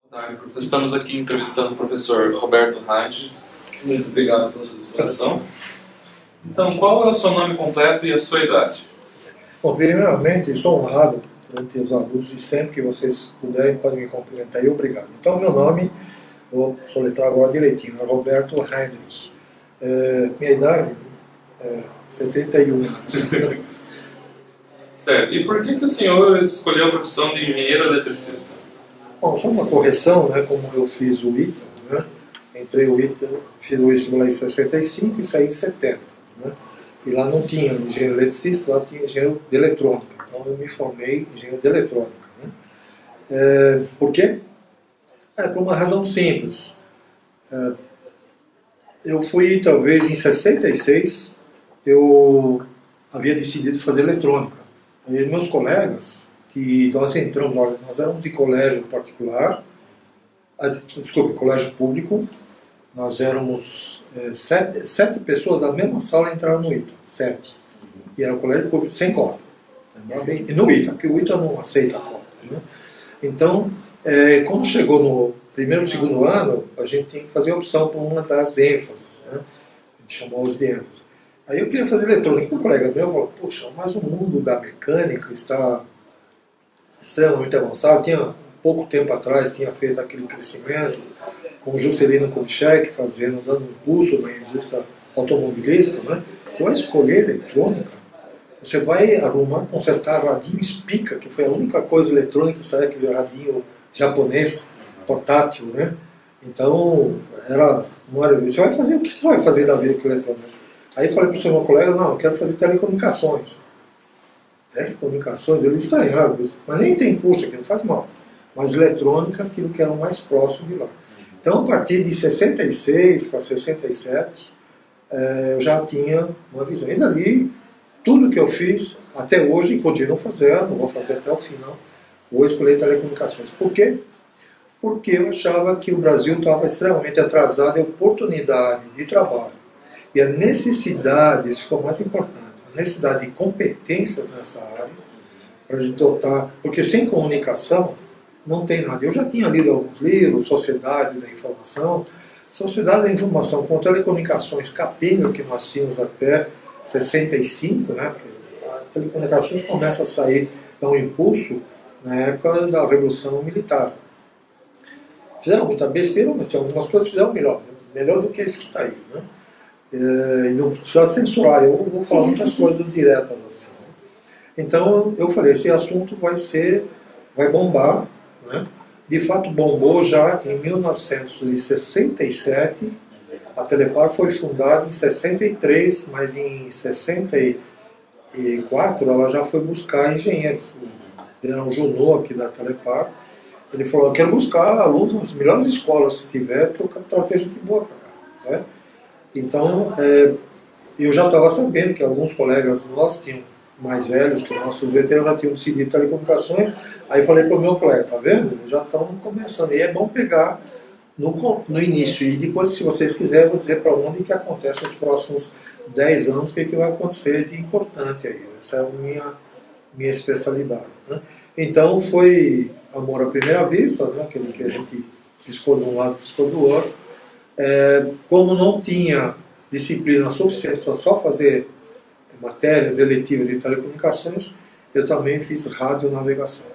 Boa tarde, professor. Estamos aqui entrevistando o professor Roberto Ranges. Muito obrigado pela sua disposição. Então, qual é o seu nome completo e a sua idade? Bom, primeiramente, estou honrado perante os alunos e sempre que vocês puderem podem me cumprimentar e obrigado. Então, meu nome, vou soletrar agora direitinho, é Roberto Heinrich. Minha idade é 71 anos. Certo. E por que o senhor escolheu a profissão de engenheiro eletricista? Bom, só uma correção, né, como eu fiz o ITA, né, entrei o ITA, fiz o vestibular em 65 e saí em 70. Né, e lá não tinha engenheiro eletricista, lá tinha engenheiro de eletrônica. Então eu me formei em engenheiro de eletrônica. Né. Por quê? Por uma razão simples. Eu fui, talvez, em 66, eu havia decidido fazer eletrônica. E meus colegas, que nós entramos, nós éramos de colégio particular, colégio público, nós éramos sete pessoas da mesma sala entraram no ITA, 7. E era o colégio público sem cota. E no ITA, porque o ITA não aceita a cota. Né? Então, quando chegou no primeiro e segundo ano, a gente tinha que fazer a opção por uma das ênfases. Né? A gente chamou-os de ênfase. Aí eu queria fazer eletrônica, e um colega meu falou, puxa, mas o mundo da mecânica está extremamente avançado. Tinha, pouco tempo atrás, tinha feito aquele crescimento com Juscelino Kubitschek, dando impulso na indústria automobilística. Né? Você vai escolher eletrônica, você vai arrumar, consertar radinho Spica, que foi a única coisa eletrônica, sabe, aquele radinho japonês, portátil, né? Então, você vai fazer, o que você vai fazer da vida com eletrônica? Aí eu falei para o meu colega, não, eu quero fazer telecomunicações. Telecomunicações, ele estranhava, mas nem tem curso aqui, não faz mal. Mas eletrônica, aquilo que era o mais próximo de lá. Então, a partir de 66 para 67, eu já tinha uma visão. E dali, tudo que eu fiz até hoje, e continuo fazendo, vou fazer até o final, vou escolher telecomunicações. Por quê? Porque eu achava que o Brasil estava extremamente atrasado em oportunidade de trabalho. E a necessidade, isso ficou mais importante, a necessidade de competências nessa área, para a gente dotar, porque sem comunicação não tem nada. Eu já tinha lido alguns livros, Sociedade da Informação, com telecomunicações capenga que nós tínhamos até 65, né? As telecomunicações começam a sair, dar um impulso na época da Revolução Militar. Fizeram muita besteira, mas tinha algumas coisas que fizeram melhor do que esse que está aí. Né? E não precisa censurar, eu vou falar muitas coisas diretas assim. Né? Então eu falei, esse assunto vai bombar. Né? De fato bombou já em 1967, a Telepar foi fundada em 63, mas em 64 ela já foi buscar engenheiros. Era um Junot aqui da Telepar. Ele falou, eu quero buscar alunos nas melhores escolas que tiver, porque eu quero trazer gente boa para cá. Né? Então, eu já estava sabendo que alguns colegas nossos tinham mais velhos que o nosso veterano já tinham decidido telecomunicações. Aí falei para o meu colega, tá vendo? Eles já estão começando. E é bom pegar no início. E depois, se vocês quiserem, eu vou dizer para onde que acontece os próximos 10 anos, o que vai acontecer de importante aí. Essa é a minha especialidade. Né? Então, foi amor à primeira vista, né? Aquele que a gente piscou de um lado, piscou do outro. Como não tinha disciplina suficiente para só fazer matérias eletivas em telecomunicações, eu também fiz radionavegação.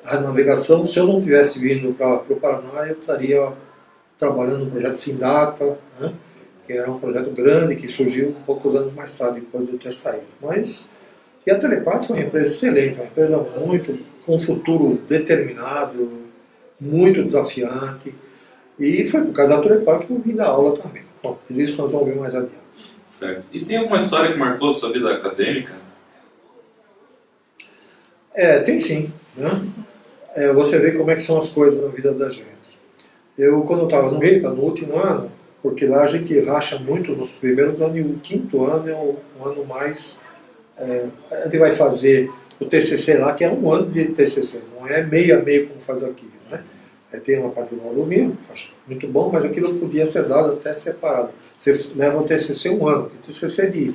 Radionavegação, se eu não tivesse vindo para o Paraná, eu estaria trabalhando no projeto Sindata, né, que era um projeto grande, que surgiu poucos anos mais tarde, depois de eu ter saído. E a Telepar foi uma empresa excelente, uma empresa com um futuro determinado, muito desafiante, e foi por causa da Telepar que eu vim dar aula também. Bom, isso nós vamos ver mais adiante. Certo. E tem alguma história que marcou a sua vida acadêmica? Tem sim. Né? Você vê como é que são as coisas na vida da gente. Quando eu estava no ITA, no último ano, porque lá a gente racha muito nos primeiros anos, e o quinto ano é um ano mais... a gente vai fazer o TCC lá, que é um ano de TCC, não é meio a meio como faz aqui. Né? Tem uma parte do alumínio, acho muito bom, mas aquilo podia ser dado até separado. Você leva o TCC um ano. O TCC de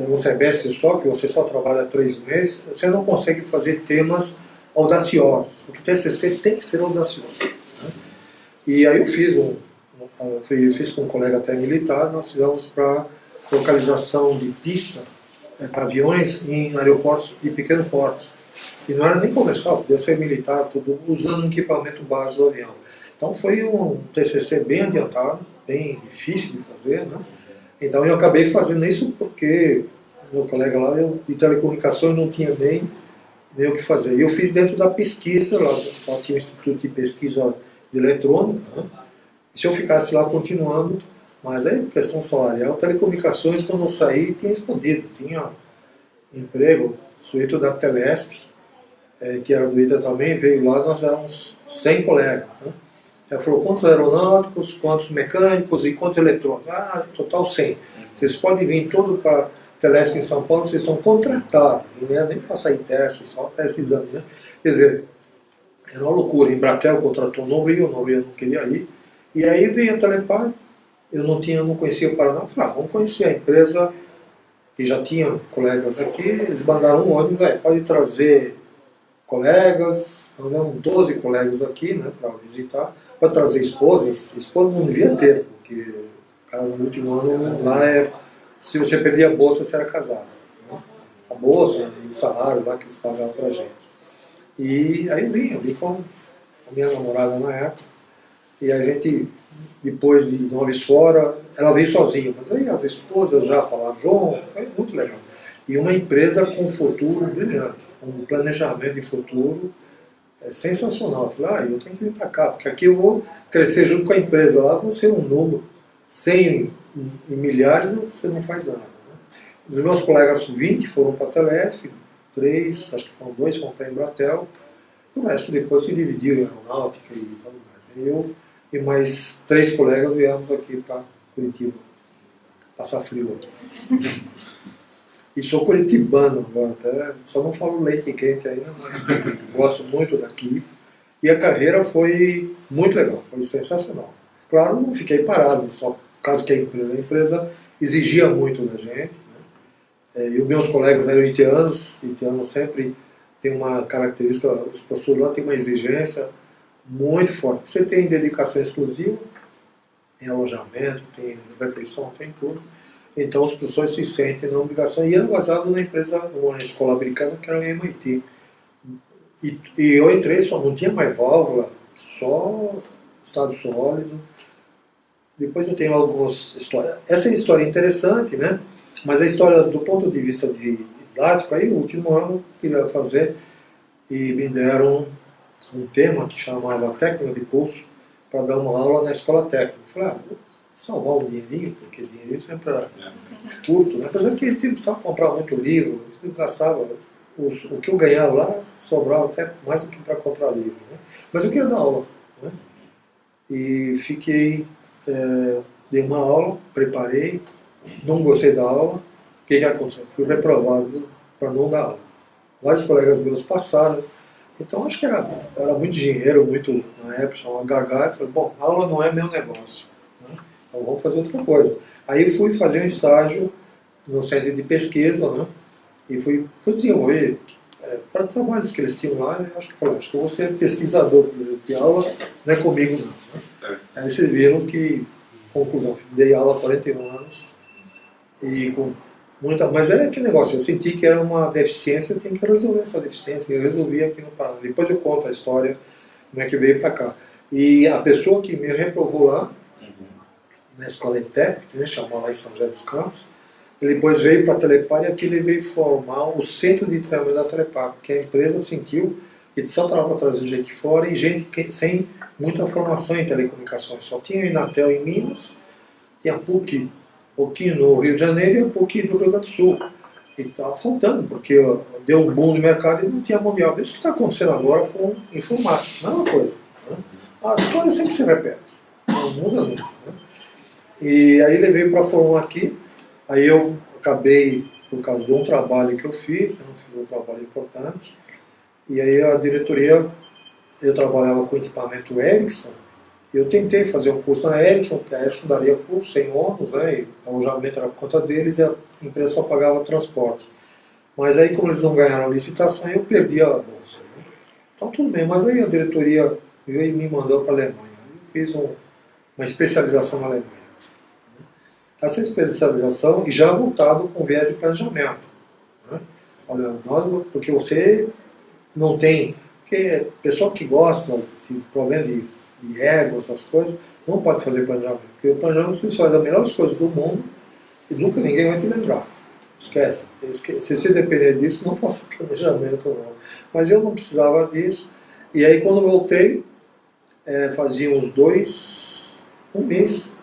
um semestre só, que você só trabalha 3 meses, você não consegue fazer temas audaciosos, porque TCC tem que ser audacioso. Né? E aí eu fiz fiz com um colega até militar, nós fizemos para localização de pista para aviões em aeroportos de pequeno porte. E não era nem comercial, podia ser militar, tudo usando um equipamento base do avião. Então foi um TCC bem adiantado, bem difícil de fazer, né? Então eu acabei fazendo isso porque meu colega lá de telecomunicações não tinha nem o que fazer. E eu fiz dentro da pesquisa, lá tinha o Instituto de Pesquisa de Eletrônica, né? E se eu ficasse lá continuando, mas aí questão salarial, telecomunicações quando eu saí tinha explodido, tinha emprego, sujeito da Telesp, que era do ITA também, veio lá, nós éramos 100 colegas, né? Ela falou, quantos aeronáuticos, quantos mecânicos e quantos eletrônicos? Ah, total 100. Vocês podem vir todo para Telesp em São Paulo, vocês estão contratados, né? Nem passar em teste, só testes exame, né? Quer dizer, era uma loucura. Embratel contratou o Norio não queria ir. E aí veio a Telepar, eu não conhecia o Paraná, falei, vamos conhecer a empresa, que já tinha colegas aqui, eles mandaram um ônibus, pode trazer colegas, nós tivemos 12 colegas aqui, né, para visitar, pode trazer esposas não devia ter, porque o cara no último ano lá se você perdia a bolsa, você era casado. Né? A bolsa e o salário lá que eles pagavam pra gente. E aí eu vim com a minha namorada na época, e a gente, depois de Noves fora, ela veio sozinha, mas aí as esposas já falaram junto, foi muito legal. E uma empresa com futuro brilhante, um planejamento de futuro sensacional. Eu falei, eu tenho que vir para cá, porque aqui eu vou crescer junto com a empresa, lá vou ser um número, 100 e milhares, você não faz nada. Né? Os meus colegas 20 foram para a Telesp, 3, acho que foram 2 foram para a Embratel, e o resto depois se dividiu em aeronáutica e tudo mais. Eu e mais 3 colegas viemos aqui para Curitiba, passar frio aqui. E sou curitibano agora, até, só não falo leite quente ainda, mas gosto muito daqui. E a carreira foi muito legal, foi sensacional. Claro, não fiquei parado, só por causa que a empresa exigia muito da gente. Né? E os meus colegas eram itianos sempre tem uma característica, os professores lá têm uma exigência muito forte. Você tem dedicação exclusiva, tem alojamento, tem refeição, tem tudo. Então os professores se sentem na obrigação. E era baseado na empresa, numa escola americana que era o MIT. E eu entrei, só não tinha mais válvula, só estado sólido. Depois eu tenho algumas histórias. Essa é a história interessante, né? Mas a história do ponto de vista didático, aí o último ano eu queria fazer e me deram um tema que chamava técnica de pulso para dar uma aula na escola técnica. Eu falei, vou salvar um dinheirinho, porque dinheirinho sempre era curto, né? Apesar que ele precisava comprar muito livro, eu gastava, o que eu ganhava lá sobrava até mais do que para comprar livro, né? Mas eu queria dar aula, né? E fiquei, dei uma aula, preparei, não gostei da aula, o que aconteceu? Fui reprovado para não dar aula. Vários colegas meus passaram, então acho que era muito dinheiro, muito, na época chamava Gagá, eu falei, bom, aula não é meu negócio, né? Então vamos fazer outra coisa. Aí fui fazer um estágio no centro de pesquisa, né? E fui desenvolver para trabalhos que eles tinham lá, acho que eu vou ser pesquisador, porque aula não é comigo não. Né? Aí vocês viram que, conclusão, dei aula há 41 anos, e com muita, mas é aquele negócio, eu senti que era uma deficiência, eu tenho que resolver essa deficiência, eu resolvi aqui no Paraná. Depois eu conto a história, como é que veio para cá. E a pessoa que me reprovou lá, na escola ETEP, né, chamou lá em São José dos Campos, ele depois veio para a Telepar e aqui ele veio formar o centro de treinamento da Telepar, porque a empresa sentiu que só estava para trazer gente de fora e gente sem muita formação em telecomunicações. Só tinha a Inatel em Minas, e a PUC um pouquinho no Rio de Janeiro e a PUC no Rio Grande do Sul. E estava faltando, porque deu um boom no mercado e não tinha mão de obra. Isso que está acontecendo agora com informática, não é uma coisa. Né? A história sempre se repete, não muda nunca. Né? E aí ele veio para formar aqui, aí eu acabei, por causa de um trabalho que eu fiz um trabalho importante, e aí a diretoria, eu trabalhava com equipamento Ericsson, eu tentei fazer um curso na Ericsson, porque a Ericsson daria curso sem ônus, né, e o alojamento era por conta deles e a empresa só pagava transporte. Mas aí, como eles não ganharam a licitação, eu perdi a bolsa. Né? Então tudo bem, mas aí a diretoria veio e me mandou para a Alemanha. Eu fiz uma especialização na Alemanha. Essa especialização e já voltado com viés de planejamento. Né? Olha, porque você não tem... Porque pessoa que gosta de problema de ego, essas coisas, não pode fazer planejamento. Porque o planejamento você faz as melhores coisas do mundo e nunca ninguém vai te lembrar. Esquece. Se você depender disso, não faça planejamento não. Mas eu não precisava disso. E aí quando voltei, fazia uns um mês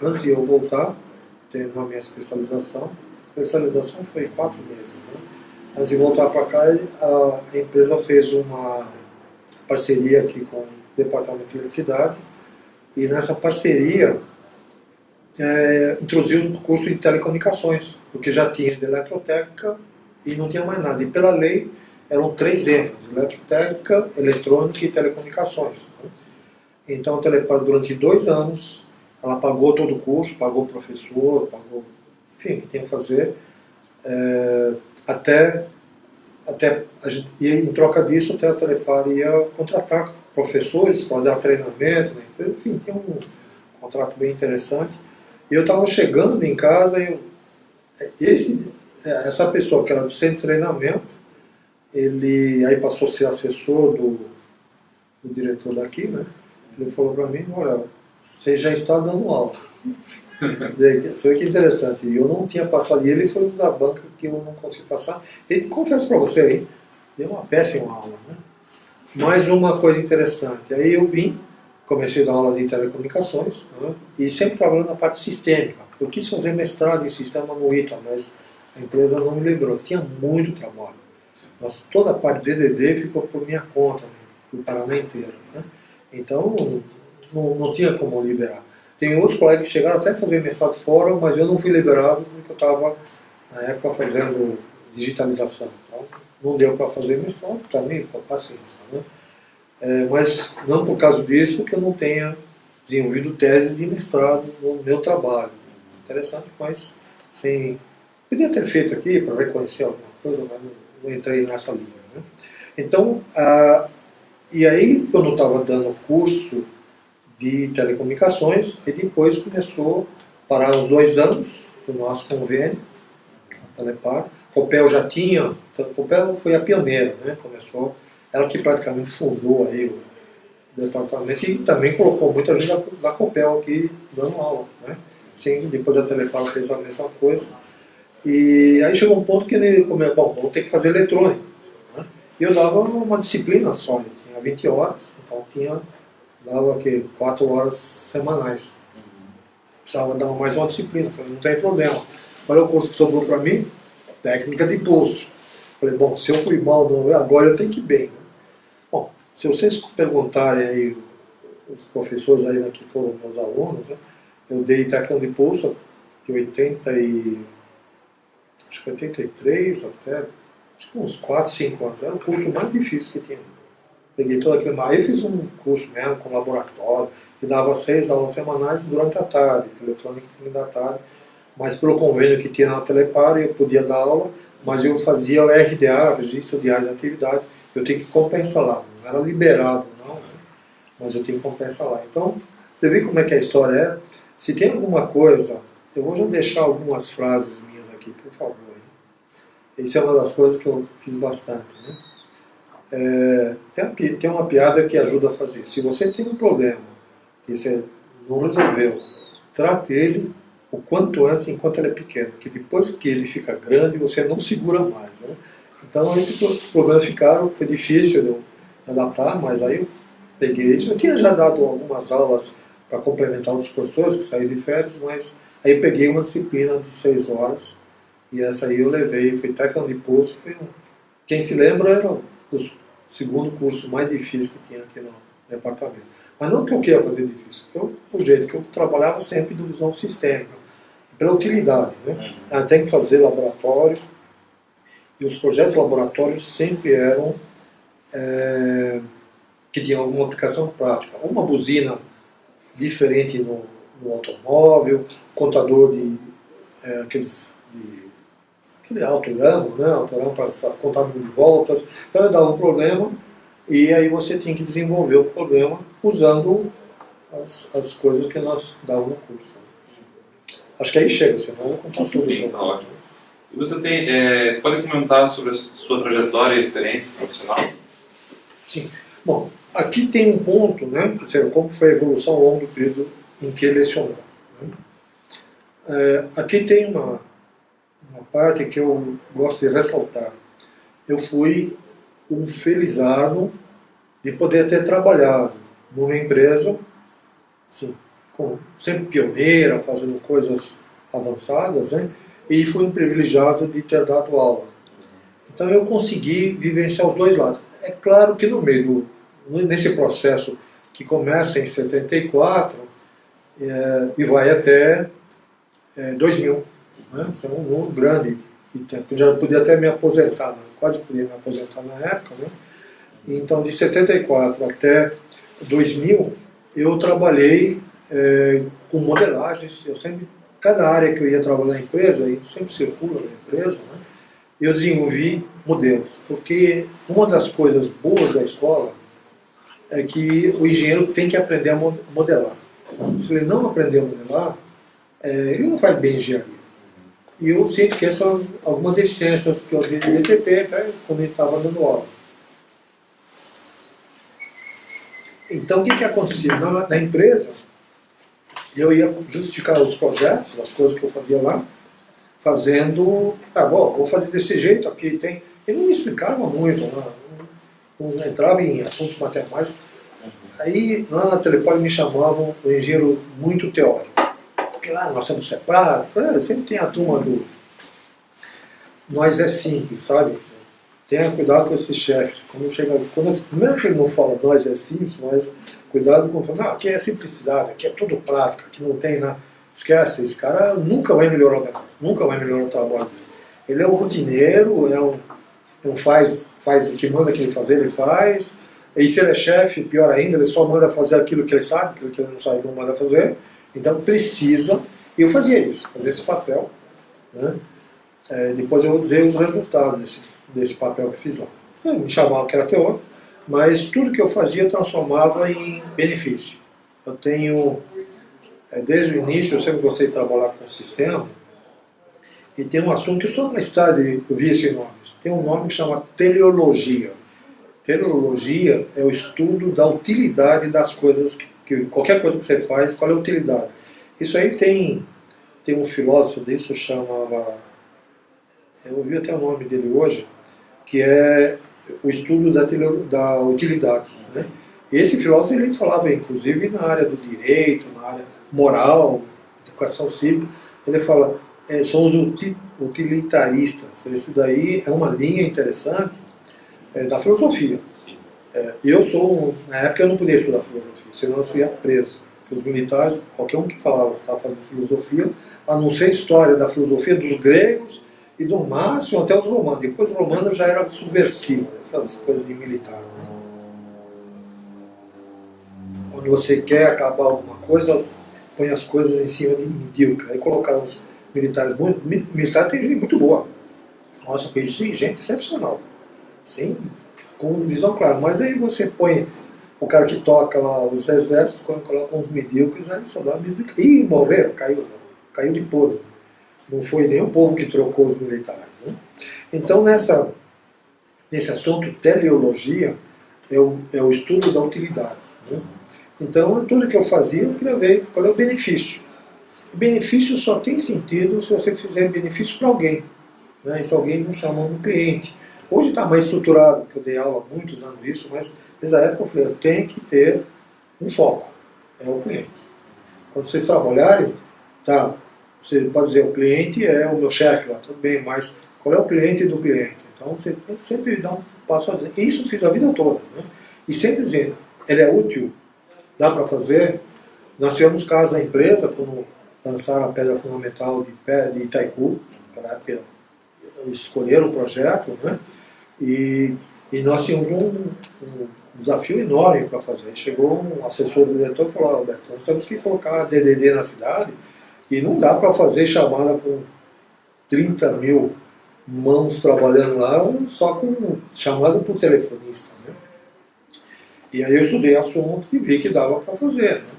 antes de eu voltar, terminar a minha especialização. A especialização foi 4 meses. Né? Antes de voltar para cá, a empresa fez uma parceria aqui com o Departamento de Eletricidade. E nessa parceria, introduziu um curso de telecomunicações, porque já tinha de eletrotécnica e não tinha mais nada. E pela lei eram 3 ênfases: eletrotécnica, eletrônica e telecomunicações. Então a Telepar, durante 2 anos, ela pagou todo o curso, pagou o professor, pagou, enfim, o que tinha que fazer, até a gente, e em troca disso até a Telepar ia contratar professores para dar treinamento, né? Enfim, tem um contrato bem interessante. E eu estava chegando em casa e essa pessoa que era do centro de treinamento, ele aí passou a ser assessor do diretor daqui, né? Ele falou para mim: olha, você já está dando aula. Isso que interessante. E eu não tinha passado, e ele foi um da banca que eu não consegui passar. Ele, confesso para você aí, deu uma péssima aula, né? Mais uma coisa interessante. Aí eu vim, comecei a dar aula de telecomunicações, né, e sempre trabalhando na parte sistêmica. Eu quis fazer mestrado em sistema no ITA, mas a empresa não me lembrou. Tinha muito trabalho. Mas toda a parte de DDD ficou por minha conta, né, do Paraná inteiro. Né? Então não tinha como liberar. Tem outros colegas que chegaram até a fazer mestrado fora, mas eu não fui liberado porque eu estava, na época, fazendo digitalização. Então não deu para fazer mestrado, também, com paciência. Né? Mas não por causa disso que eu não tenha desenvolvido teses de mestrado no meu trabalho. Interessante, mas sem... Podia ter feito aqui para reconhecer alguma coisa, mas não entrei nessa linha. Né? Então, e aí quando eu estava dando curso de telecomunicações, aí depois começou a parar uns 2 anos do nosso convênio, a Telepar. A Copel já tinha, a Copel foi a pioneira, né? Começou, ela que praticamente fundou aí o departamento e também colocou muita gente da Copel aqui dando aula, né? Sim, depois a Telepar fez a mesma coisa. E aí chegou um ponto que ele bom, vou ter que fazer eletrônica. Né? E eu dava uma disciplina só, eu tinha 20 horas, então dava 4 horas semanais. Precisava dar mais uma disciplina, falei, não tem problema. Olha o curso que sobrou para mim, técnica de pulso. Falei, bom, se eu fui mal, agora eu tenho que ir bem. Né? Bom, se vocês perguntarem aí, os professores aí que foram meus alunos, né, eu dei técnica de pulso de 83 até acho que uns 4, 5 anos. Era o curso mais difícil que tinha. Peguei todo aquele mar. Aí fiz um curso mesmo com laboratório, e dava 6 aulas semanais durante a tarde, eletrônica da tarde. Mas pelo convênio que tinha na Telepar, eu podia dar aula, mas eu fazia o RDA, Registro Diário de Atividade. Eu tinha que compensar lá. Não era liberado, não, né? Mas eu tinha que compensar lá. Então, você vê como é que a história é. Se tem alguma coisa, eu vou já deixar algumas frases minhas aqui, por favor. Isso é uma das coisas que eu fiz bastante. Né? Tem uma piada que ajuda a fazer. Se você tem um problema que você não resolveu, trate ele o quanto antes, enquanto ele é pequeno. Porque depois que ele fica grande, você não segura mais. Né? Então, esses problemas ficaram, foi difícil de eu adaptar, mas aí eu peguei isso. Eu tinha já dado algumas aulas para complementar os professores que saíram de férias, mas aí eu peguei uma disciplina de 6 horas, e essa aí eu levei, foi técnica de pulso. Quem se lembra era o segundo curso mais difícil que tinha aqui no departamento. Mas não que eu queria fazer difícil, o jeito que eu trabalhava sempre de visão sistêmica, pela utilidade. Né? Tem que fazer laboratório, e os projetos laboratórios sempre eram que tinham alguma aplicação prática. Uma buzina diferente no automóvel, contador aquele autorama, né? Autorama para contar número de voltas. Então eu dava um problema, e aí você tem que desenvolver o problema usando as coisas que nós dávamos no curso. Acho que aí chega, senão eu vou contar tudo. Sim, tá ótimo. E você pode comentar sobre a sua trajetória e experiência profissional? Sim. Bom, aqui tem um ponto, né, quer dizer, como foi a evolução ao longo do período em que lecionou. Né? Aqui tem uma parte que eu gosto de ressaltar. Eu fui um felizardo de poder ter trabalhado numa empresa, assim, sempre pioneira, fazendo coisas avançadas, né? E fui um privilegiado de ter dado aula. Então eu consegui vivenciar os dois lados. É claro que no meio, nesse processo que começa em 74 e vai até 2000, né? Isso é um número grande de tempo. Eu já podia até me aposentar, né? Quase podia me aposentar na época, né? Então de 74 até 2000 eu trabalhei com modelagens. Eu sempre, cada área que eu ia trabalhar na empresa, a gente sempre circula na empresa, né? Eu desenvolvi modelos, porque uma das coisas boas da escola é que o engenheiro tem que aprender a modelar. Se ele não aprender a modelar, ele não faz bem engenharia. E eu sinto que essas são algumas deficiências que eu deveria ter até quando ele estava dando aula. Então o que acontecia? Na empresa, eu ia justificar os projetos, as coisas que eu fazia lá, fazendo, vou fazer desse jeito, aqui tem. Ele não explicava muito, não entrava em assuntos matemáticos. Aí lá na Telepoli me chamavam um engenheiro muito teórico. Porque lá nós temos que ser prático, sempre tem a turma do. Nós é simples, sabe? Tenha cuidado com esses chefes. Mesmo que ele não fala nós é simples, mas cuidado com. Não, aqui é simplicidade, aqui é tudo prático, aqui não tem nada. Esquece, esse cara nunca vai melhorar o negócio, nunca vai melhorar o trabalho dele. Ele é um rotineiro, faz o que manda que ele fazer, ele faz. E se ele é chefe, pior ainda, ele só manda fazer aquilo que ele sabe, aquilo que ele não sabe, não manda fazer. Então precisa, e eu fazia isso, fazia esse papel. Né? Depois eu vou dizer os resultados desse papel que fiz lá. Me chamavam que era teórico, mas tudo que eu fazia eu transformava em benefício. Eu tenho, desde o início, eu sempre gostei de trabalhar com o sistema, e tem um assunto que só mais tarde eu vi esse nome. Tem um nome que chama teleologia. Teleologia é o estudo da utilidade das coisas, qualquer coisa que você faz, qual é a utilidade. Isso aí tem um filósofo disso, chamava, eu ouvi até o nome dele hoje, que é o estudo da utilidade. Né? E esse filósofo ele falava, inclusive, na área do direito, na área moral, educação cívica, ele fala, são os utilitaristas. Isso daí é uma linha interessante da filosofia. Eu na época eu não podia estudar filosofia, senão eu ia preso. Os militares, qualquer um que falava que estava fazendo filosofia, a não ser história da filosofia dos gregos e do máximo até os romanos. Depois os romanos já era subversivo, essas coisas de militar. Né? Quando você quer acabar alguma coisa, põe as coisas em cima de medíocre. Aí colocaram os militares militar tem gente muito boa. Nossa, conheci gente excepcional. Sim, com visão clara. Mas aí você põe o cara que toca lá os exércitos, quando coloca uns medíocres, aí só dá medíocre. Ih, morreram, caiu de podre. Não foi nem o povo que trocou os militares. Né? Então, nesse assunto, teleologia é o estudo da utilidade. Né? Então, tudo que eu fazia, eu queria ver qual é o benefício. O benefício só tem sentido se você fizer benefício para alguém. Né? E se alguém não chama um cliente. Hoje está mais estruturado, porque eu dei aula há muitos anos disso, mas nessa época eu falei, eu tenho que ter um foco, é o cliente. Quando vocês trabalharem, tá, você pode dizer, o cliente é o meu chefe lá, tudo bem, mas qual é o cliente do cliente? Então você tem que sempre dar um passo adiante. Isso eu fiz a vida toda. Né? E sempre dizer, ele é útil, dá para fazer. Nós tivemos casos da empresa, quando lançaram a pedra fundamental de Itaipu, naquela época escolheram o projeto, né? E nós tínhamos um desafio enorme para fazer. Chegou um assessor do diretor e falou, Alberto, nós temos que colocar DDD na cidade e não dá para fazer chamada com 30 mil mãos trabalhando lá só com chamada por telefonista. Né? E aí eu estudei assunto e vi que dava para fazer. Né?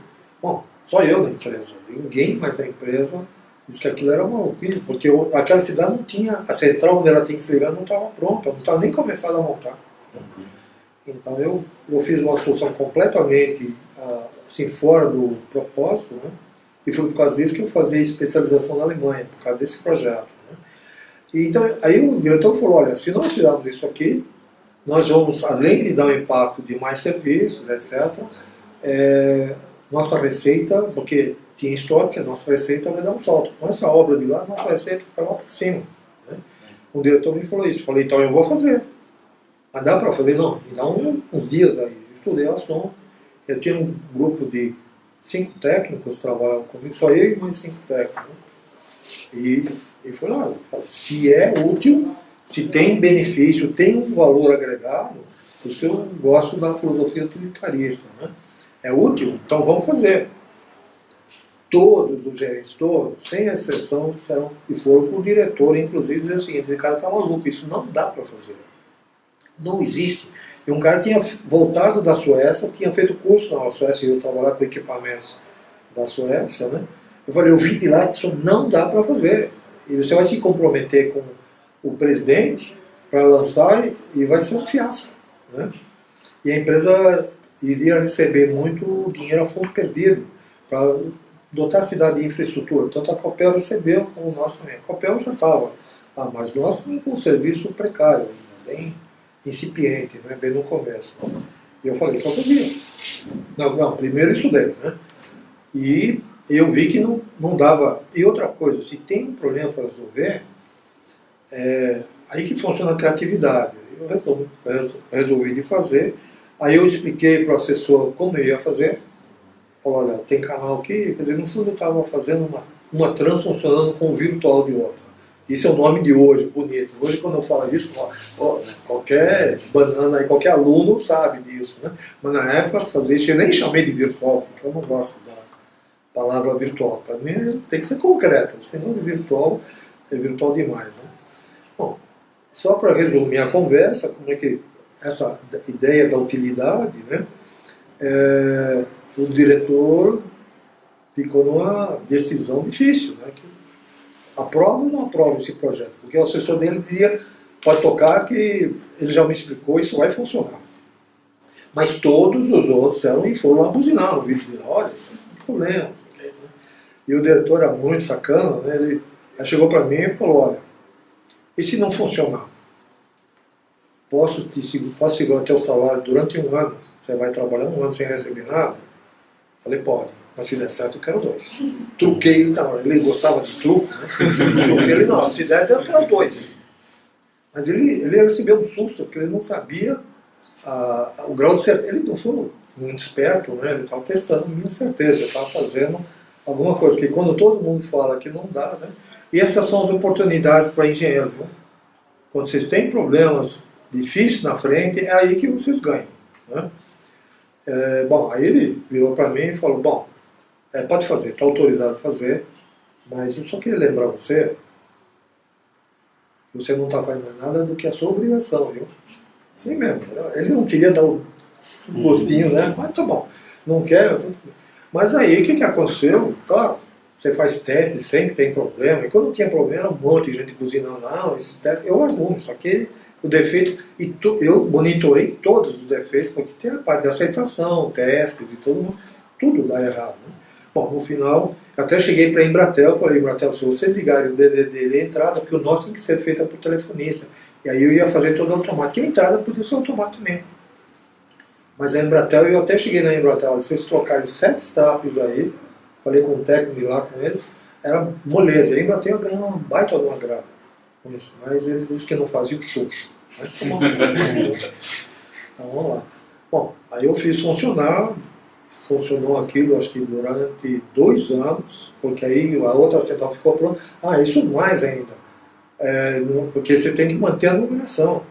Bom, só eu na empresa. Ninguém mais da empresa disse que aquilo era maluquice, porque aquela cidade não tinha, a central onde ela tinha que se ligar não estava pronta, não estava nem começada a montar. Né? Então eu fiz uma solução completamente assim, fora do propósito, né? E foi por causa disso que eu fazia especialização na Alemanha, por causa desse projeto. Né? E então, aí o diretor falou, olha, se nós tirarmos isso aqui, nós vamos, além de dar um impacto de mais serviços, etc., nossa receita, porque tinha estoque, a nossa receita vai dar um salto. Com essa obra de lá, nossa receita vai lá para cima. Né? O diretor me falou isso. Falei, então eu vou fazer. Mas dá para fazer? Não, me dá uns dias aí. Eu estudei o assunto. Eu tinha um grupo de 5 técnicos que trabalhavam comigo, só eu e mais 5 técnicos. Né? E ele falou, se é útil, se tem benefício, tem um valor agregado, por isso que eu gosto da filosofia utilitarista. Né? É útil? Então vamos fazer. Todos os gerentes, todos, sem exceção, disseram, e foram para o diretor, inclusive, dizer o seguinte, esse cara está maluco, isso não dá para fazer. Não existe. E um cara tinha voltado da Suécia, tinha feito curso na Suécia, e eu trabalhava com equipamentos da Suécia, né? Eu falei, eu vim de lá, isso não dá para fazer. E você vai se comprometer com o presidente para lançar e vai ser um fiasco. Né? E a empresa iria receber muito dinheiro a fundo perdido para dotar a cidade de infraestrutura. Tanto a Copel recebeu como nós também. A Copel já estava, mas nós tínhamos um serviço precário ainda, bem incipiente, né? Bem no começo. E eu falei que eu fazia. Não, primeiro eu estudei. Né? E eu vi que não dava. E outra coisa, se tem um problema para resolver, aí que funciona a criatividade. Eu resolvi de fazer. Aí eu expliquei para o assessor como eu ia fazer. Falou, olha, tem canal aqui. Quer dizer, no fundo eu estava fazendo uma trans funcionando com o virtual de outra. Isso é o nome de hoje, bonito. Hoje, quando eu falo isso, qualquer banana, qualquer aluno sabe disso. Né? Mas na época, fazer isso, eu nem chamei de virtual, porque eu não gosto da palavra virtual. Para mim, tem que ser concreto. Se tem coisa virtual, é virtual demais. Né? Bom, só para resumir a conversa, como é que essa ideia da utilidade, né? O diretor ficou numa decisão difícil, né? Que aprova ou não aprova esse projeto? Porque o assessor dele dizia, pode tocar que ele já me explicou, isso vai funcionar. Mas todos os outros foram abusinar no vídeo dele, olha, isso é um problema. Né? E o diretor era muito sacana, né? Ele chegou para mim e falou, olha, e se não funcionar? Posso segurar teu salário durante 1 ano? Você vai trabalhar 1 ano sem receber nada? Falei, pode. Mas se der certo, eu quero 2. Truquei, não, ele gostava de truco, né? Truquei ele, não, se der, eu quero 2. Mas ele recebeu um susto, porque ele não sabia o grau de certeza. Ele não foi muito esperto, né? Ele estava testando a minha certeza, eu estava fazendo alguma coisa, que quando todo mundo fala que não dá, né? E essas são as oportunidades para engenheiros. Né? Quando vocês têm problemas difíceis na frente, é aí que vocês ganham. Né? Bom, aí ele virou para mim e falou, bom, pode fazer, está autorizado a fazer, mas eu só queria lembrar você que você não está fazendo nada do que a sua obrigação, viu? Assim mesmo. Ele não queria dar o gostinho, né? Mas tá bom, não quer. Mas aí o que aconteceu? Claro, você faz testes, sempre tem problema, e quando tinha problema, um monte de gente buzinando, não, esse teste, eu arrumo, só que o defeito, eu monitorei todos os defeitos, porque tem a parte de aceitação, testes e tudo dá errado. Né? Bom, no final, até cheguei para a Embratel, falei, Embratel, se você ligar o DDD de entrada, porque o nosso tem que ser feito por telefonista. E aí eu ia fazer todo automático. E a entrada podia ser automático também. Mas a Embratel, eu até cheguei na Embratel, vocês trocarem 7 strapes aí, falei com o técnico de lá com eles, era moleza. A Embratel ia ganhar uma baita de uma grana com isso. Mas eles disseram que não faziam xoxo. Né? Então vamos lá. Bom, aí eu fiz funcionar. Funcionou aquilo, acho que durante 2 anos, porque aí a outra central ficou pronta. Isso mais ainda, porque você tem que manter a numeração.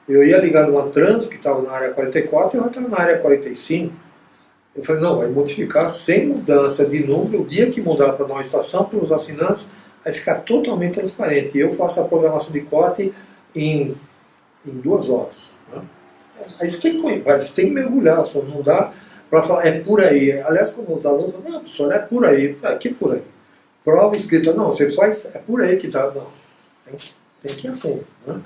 Eu ia ligar numa trânsito que estava na área 44 e ela estava na área 45. Eu falei, não, vai modificar sem mudança de número, o dia que mudar para nova estação, para os assinantes, vai ficar totalmente transparente. E eu faço a programação de corte em 2 horas. Né? Aí você tem que mergulhar, só não dá para falar, é por aí. Aliás, quando os alunos falam, não, professor, é por aí. Que por aí? Prova escrita, não, você faz, é por aí que está. Não, tem que ir a fundo. Né?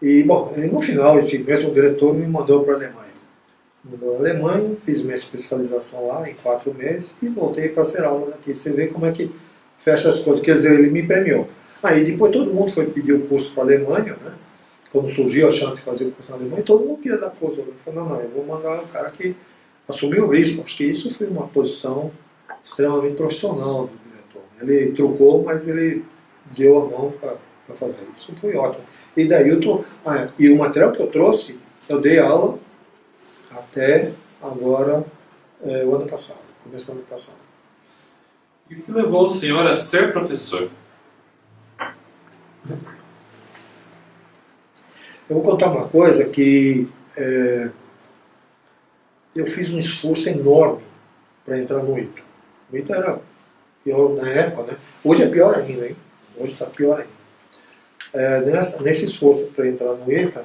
E, bom, no final, esse mesmo diretor me mandou para a Alemanha. Mandou para a Alemanha, fiz minha especialização lá em 4 meses e voltei para ser aula daqui. Você vê como é que fecha as coisas. Quer dizer, ele me premiou. Aí depois todo mundo foi pedir o curso para a Alemanha, né? Quando surgiu a chance de fazer o curso na Alemanha, todo mundo queria dar curso. Eu falei, não, eu vou mandar o cara que assumiu o risco. Acho que isso foi uma posição extremamente profissional do diretor. Ele trocou, mas ele deu a mão para fazer. Isso foi ótimo. E daí e o material que eu trouxe, eu dei aula até agora, o ano passado, começo do ano passado. E o que levou o senhor a ser professor? Eu vou contar uma coisa que eu fiz um esforço enorme para entrar no ITA. O ITA era pior na época, né? Hoje é pior ainda, hein? Hoje está pior ainda. Nesse esforço para entrar no ITA,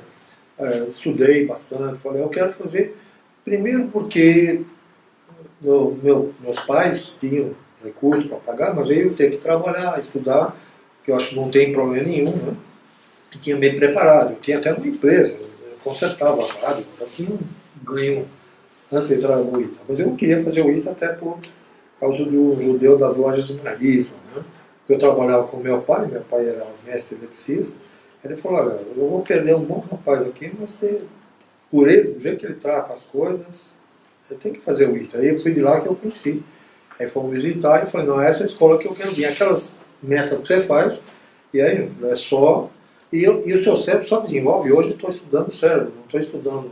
estudei bastante, falei, eu quero fazer, primeiro porque meus pais tinham recursos para pagar, mas aí eu tenho que trabalhar, estudar, que eu acho que não tem problema nenhum, né? Eu tinha me preparado, eu tinha até uma empresa, eu consertava rádio, já tinha um ganho antes de entrar no ITA. Mas eu não queria fazer o ITA até por causa do judeu das lojas Marisa, né? Eu trabalhava com meu pai era mestre eletricista, ele falou, olha, eu vou perder um bom rapaz aqui, mas por ele, do jeito que ele trata as coisas, eu tenho que fazer o ITA. Aí eu fui de lá que eu conheci. Aí fomos visitar e eu falei, não, essa é a escola que eu quero vir. Aquelas metas que você faz, e aí é só... E o seu cérebro só desenvolve. Hoje eu estou estudando cérebro, não estou estudando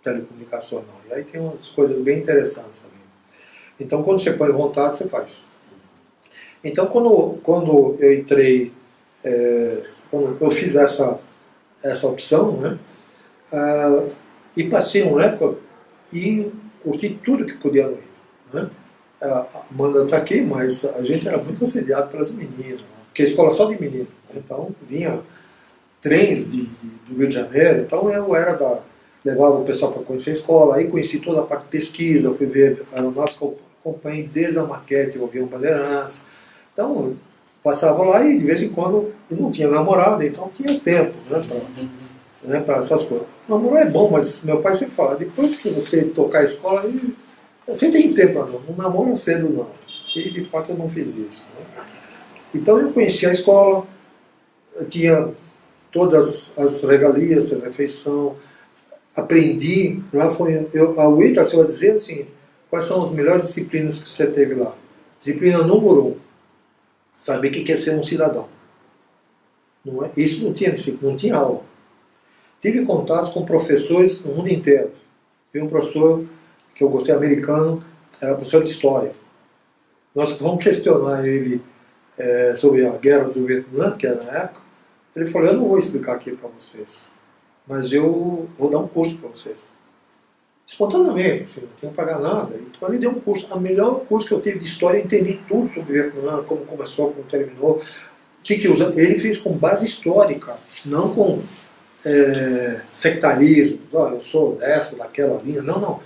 telecomunicação, não. E aí tem umas coisas bem interessantes também. Então, quando você põe vontade, você faz. Então, quando eu entrei, quando eu fiz essa opção, né, e passei uma época e curti tudo que podia no ITA. Né? A Amanda está aqui, mas a gente era muito assediado pelas meninas, né? Porque a escola só de meninos. Então, vinha trens do Rio de Janeiro, então eu levava o pessoal para conhecer a escola, aí conheci toda a parte de pesquisa, fui ver aeronáutica, acompanhei desde a maquete, o avião Bandeirantes, então passava lá e de vez em quando eu não tinha namorado, então tinha tempo, né, para essas coisas. Namorar é bom, mas meu pai sempre fala, depois que você tocar a escola, você tem tempo para não namora cedo não, e de fato eu não fiz isso. Né? Então eu conheci a escola, eu tinha todas as regalias da refeição, aprendi, lá a UITA, você vai dizer assim, quais são as melhores disciplinas que você teve lá? Disciplina número 1, saber o que é ser um cidadão. Não é? Isso não tinha aula. Tive contatos com professores no mundo inteiro. Tive um professor que eu gostei, americano, era professor de história. Nós vamos questionar ele sobre a guerra do Vietnã, que era na época. Ele falou, eu não vou explicar aqui para vocês, mas eu vou dar um curso para vocês. Espontaneamente, assim, não tinha que pagar nada. Então ele deu um curso, o melhor curso que eu tive de história, eu entendi tudo sobre o Vietnã, como começou, como terminou, o que usa. Ele fez com base histórica, não com sectarismo, eu sou dessa, daquela linha, não.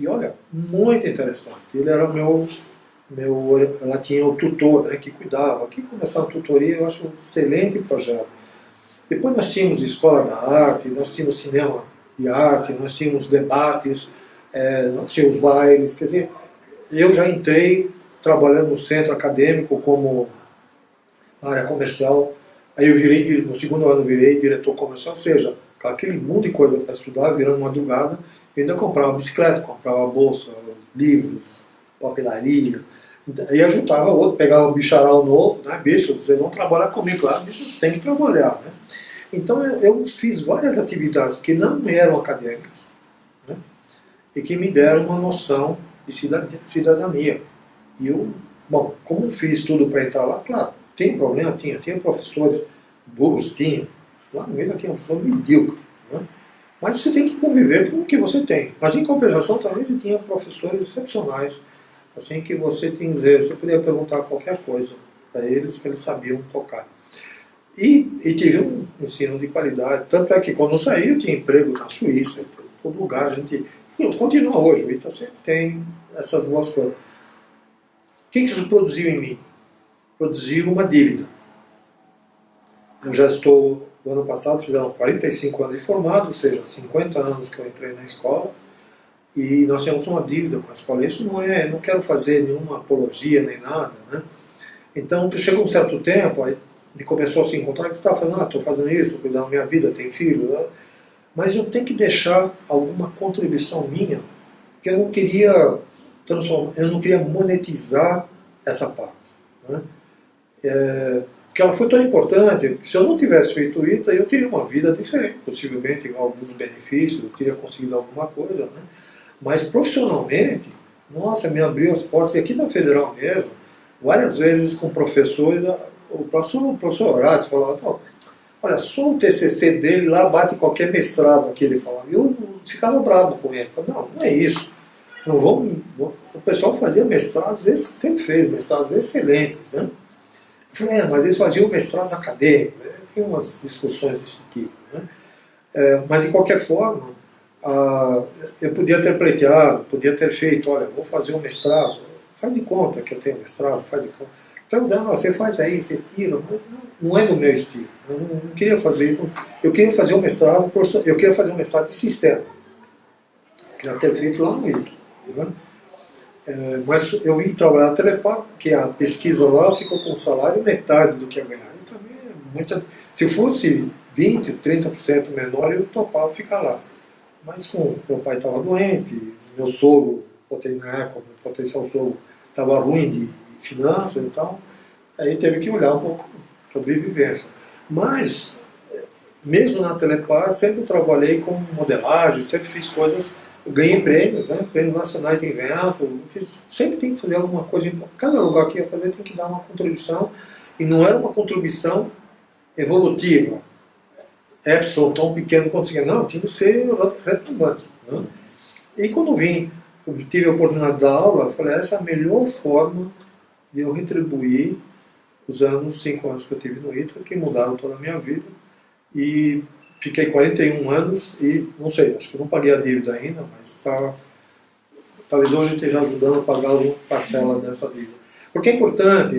E olha, muito interessante. Ele era ela tinha o tutor, né, que cuidava. Aqui começar a tutoria, eu acho um excelente projeto. Depois nós tínhamos escola da arte, nós tínhamos cinema de arte, nós tínhamos debates, nós tínhamos bailes, quer dizer, eu já entrei trabalhando no centro acadêmico como área comercial, aí eu no segundo ano eu virei diretor comercial, ou seja, com aquele mundo de coisa para estudar, virando madrugada, eu ainda comprava bicicleta, comprava bolsa, livros, papelaria, aí eu juntava outro, pegava um bicharal novo, né, bicho, vocês vão trabalhar comigo, claro, bicho tem que trabalhar, né. Então eu fiz várias atividades que não eram acadêmicas, né, e que me deram uma noção de cidadania. E eu, bom, como fiz tudo para entrar lá, claro, tem problema? Tinha professores burros, lá no meio tinha um professor medíocre, né, mas você tem que conviver com o que você tem. Mas em compensação também você tinha professores excepcionais, assim que você podia perguntar qualquer coisa para eles que eles sabiam tocar. E tive um ensino de qualidade. Tanto é que quando eu saí, eu tinha emprego na Suíça, em todo lugar. Continua hoje, o ITA sempre tem essas boas coisas. O que isso produziu em mim? Produziu uma dívida. Eu já estou, no ano passado, fizeram 45 anos de formado, ou seja, 50 anos que eu entrei na escola, e nós temos uma dívida com a escola. Isso não quero fazer nenhuma apologia nem nada, né? Então, chegou um certo tempo, aí ele começou a se encontrar, que você está falando, estou fazendo isso, estou cuidando da minha vida, tenho filho, né? Mas eu tenho que deixar alguma contribuição minha, porque eu não queria transformar, eu não queria monetizar essa parte, né? Porque ela foi tão importante, se eu não tivesse feito o ITA, eu teria uma vida diferente, possivelmente alguns benefícios, eu teria conseguido alguma coisa, né? Mas profissionalmente, nossa, me abriu as portas, e aqui na Federal mesmo, várias vezes com professores, o professor Horácio falava, não, olha, só o TCC dele lá bate qualquer mestrado aqui, ele falava. E eu ficava bravo com ele. Eu falava, não é isso. Não vamos. O pessoal fazia mestrados, sempre fez mestrados excelentes, né? Eu falei, mas eles faziam mestrados acadêmicos, né? Tem umas discussões desse tipo, né? Mas de qualquer forma, eu podia ter pleiteado, podia ter feito, olha, vou fazer um mestrado, faz de conta que eu tenho mestrado, faz de conta. Então, não, você faz aí, você tira, mas não é do meu estilo. Eu não queria fazer isso. Eu queria fazer um mestrado, eu queria fazer um mestrado de sistema. Eu queria ter feito lá no ITA, né? Mas eu vim trabalhar na Telepar, porque a pesquisa lá ficou com um salário metade do que eu ganhava. E também se fosse 20%, 30% menor, eu topava ficar lá. Mas como meu pai estava doente, meu sogro, na época, meu potencial sogro estava ruim de finanças e tal, aí teve que olhar um pouco sobrevivência. Mas, mesmo na Telepar, sempre trabalhei com modelagem, sempre fiz coisas, eu ganhei prêmios, né, prêmios nacionais em evento, sempre tem que fazer alguma coisa, cada lugar que ia fazer tem que dar uma contribuição, e não era uma contribuição evolutiva, Epson tão pequeno quanto você, não, tinha que ser retumbante, né? E quando eu tive a oportunidade de dar aula, eu falei, essa é a melhor forma de eu retribuir os 5 anos que eu tive no ITA, que mudaram toda a minha vida. E fiquei 41 anos e, não sei, acho que eu não paguei a dívida ainda, mas talvez hoje esteja ajudando a pagar uma parcela dessa dívida. Porque é importante,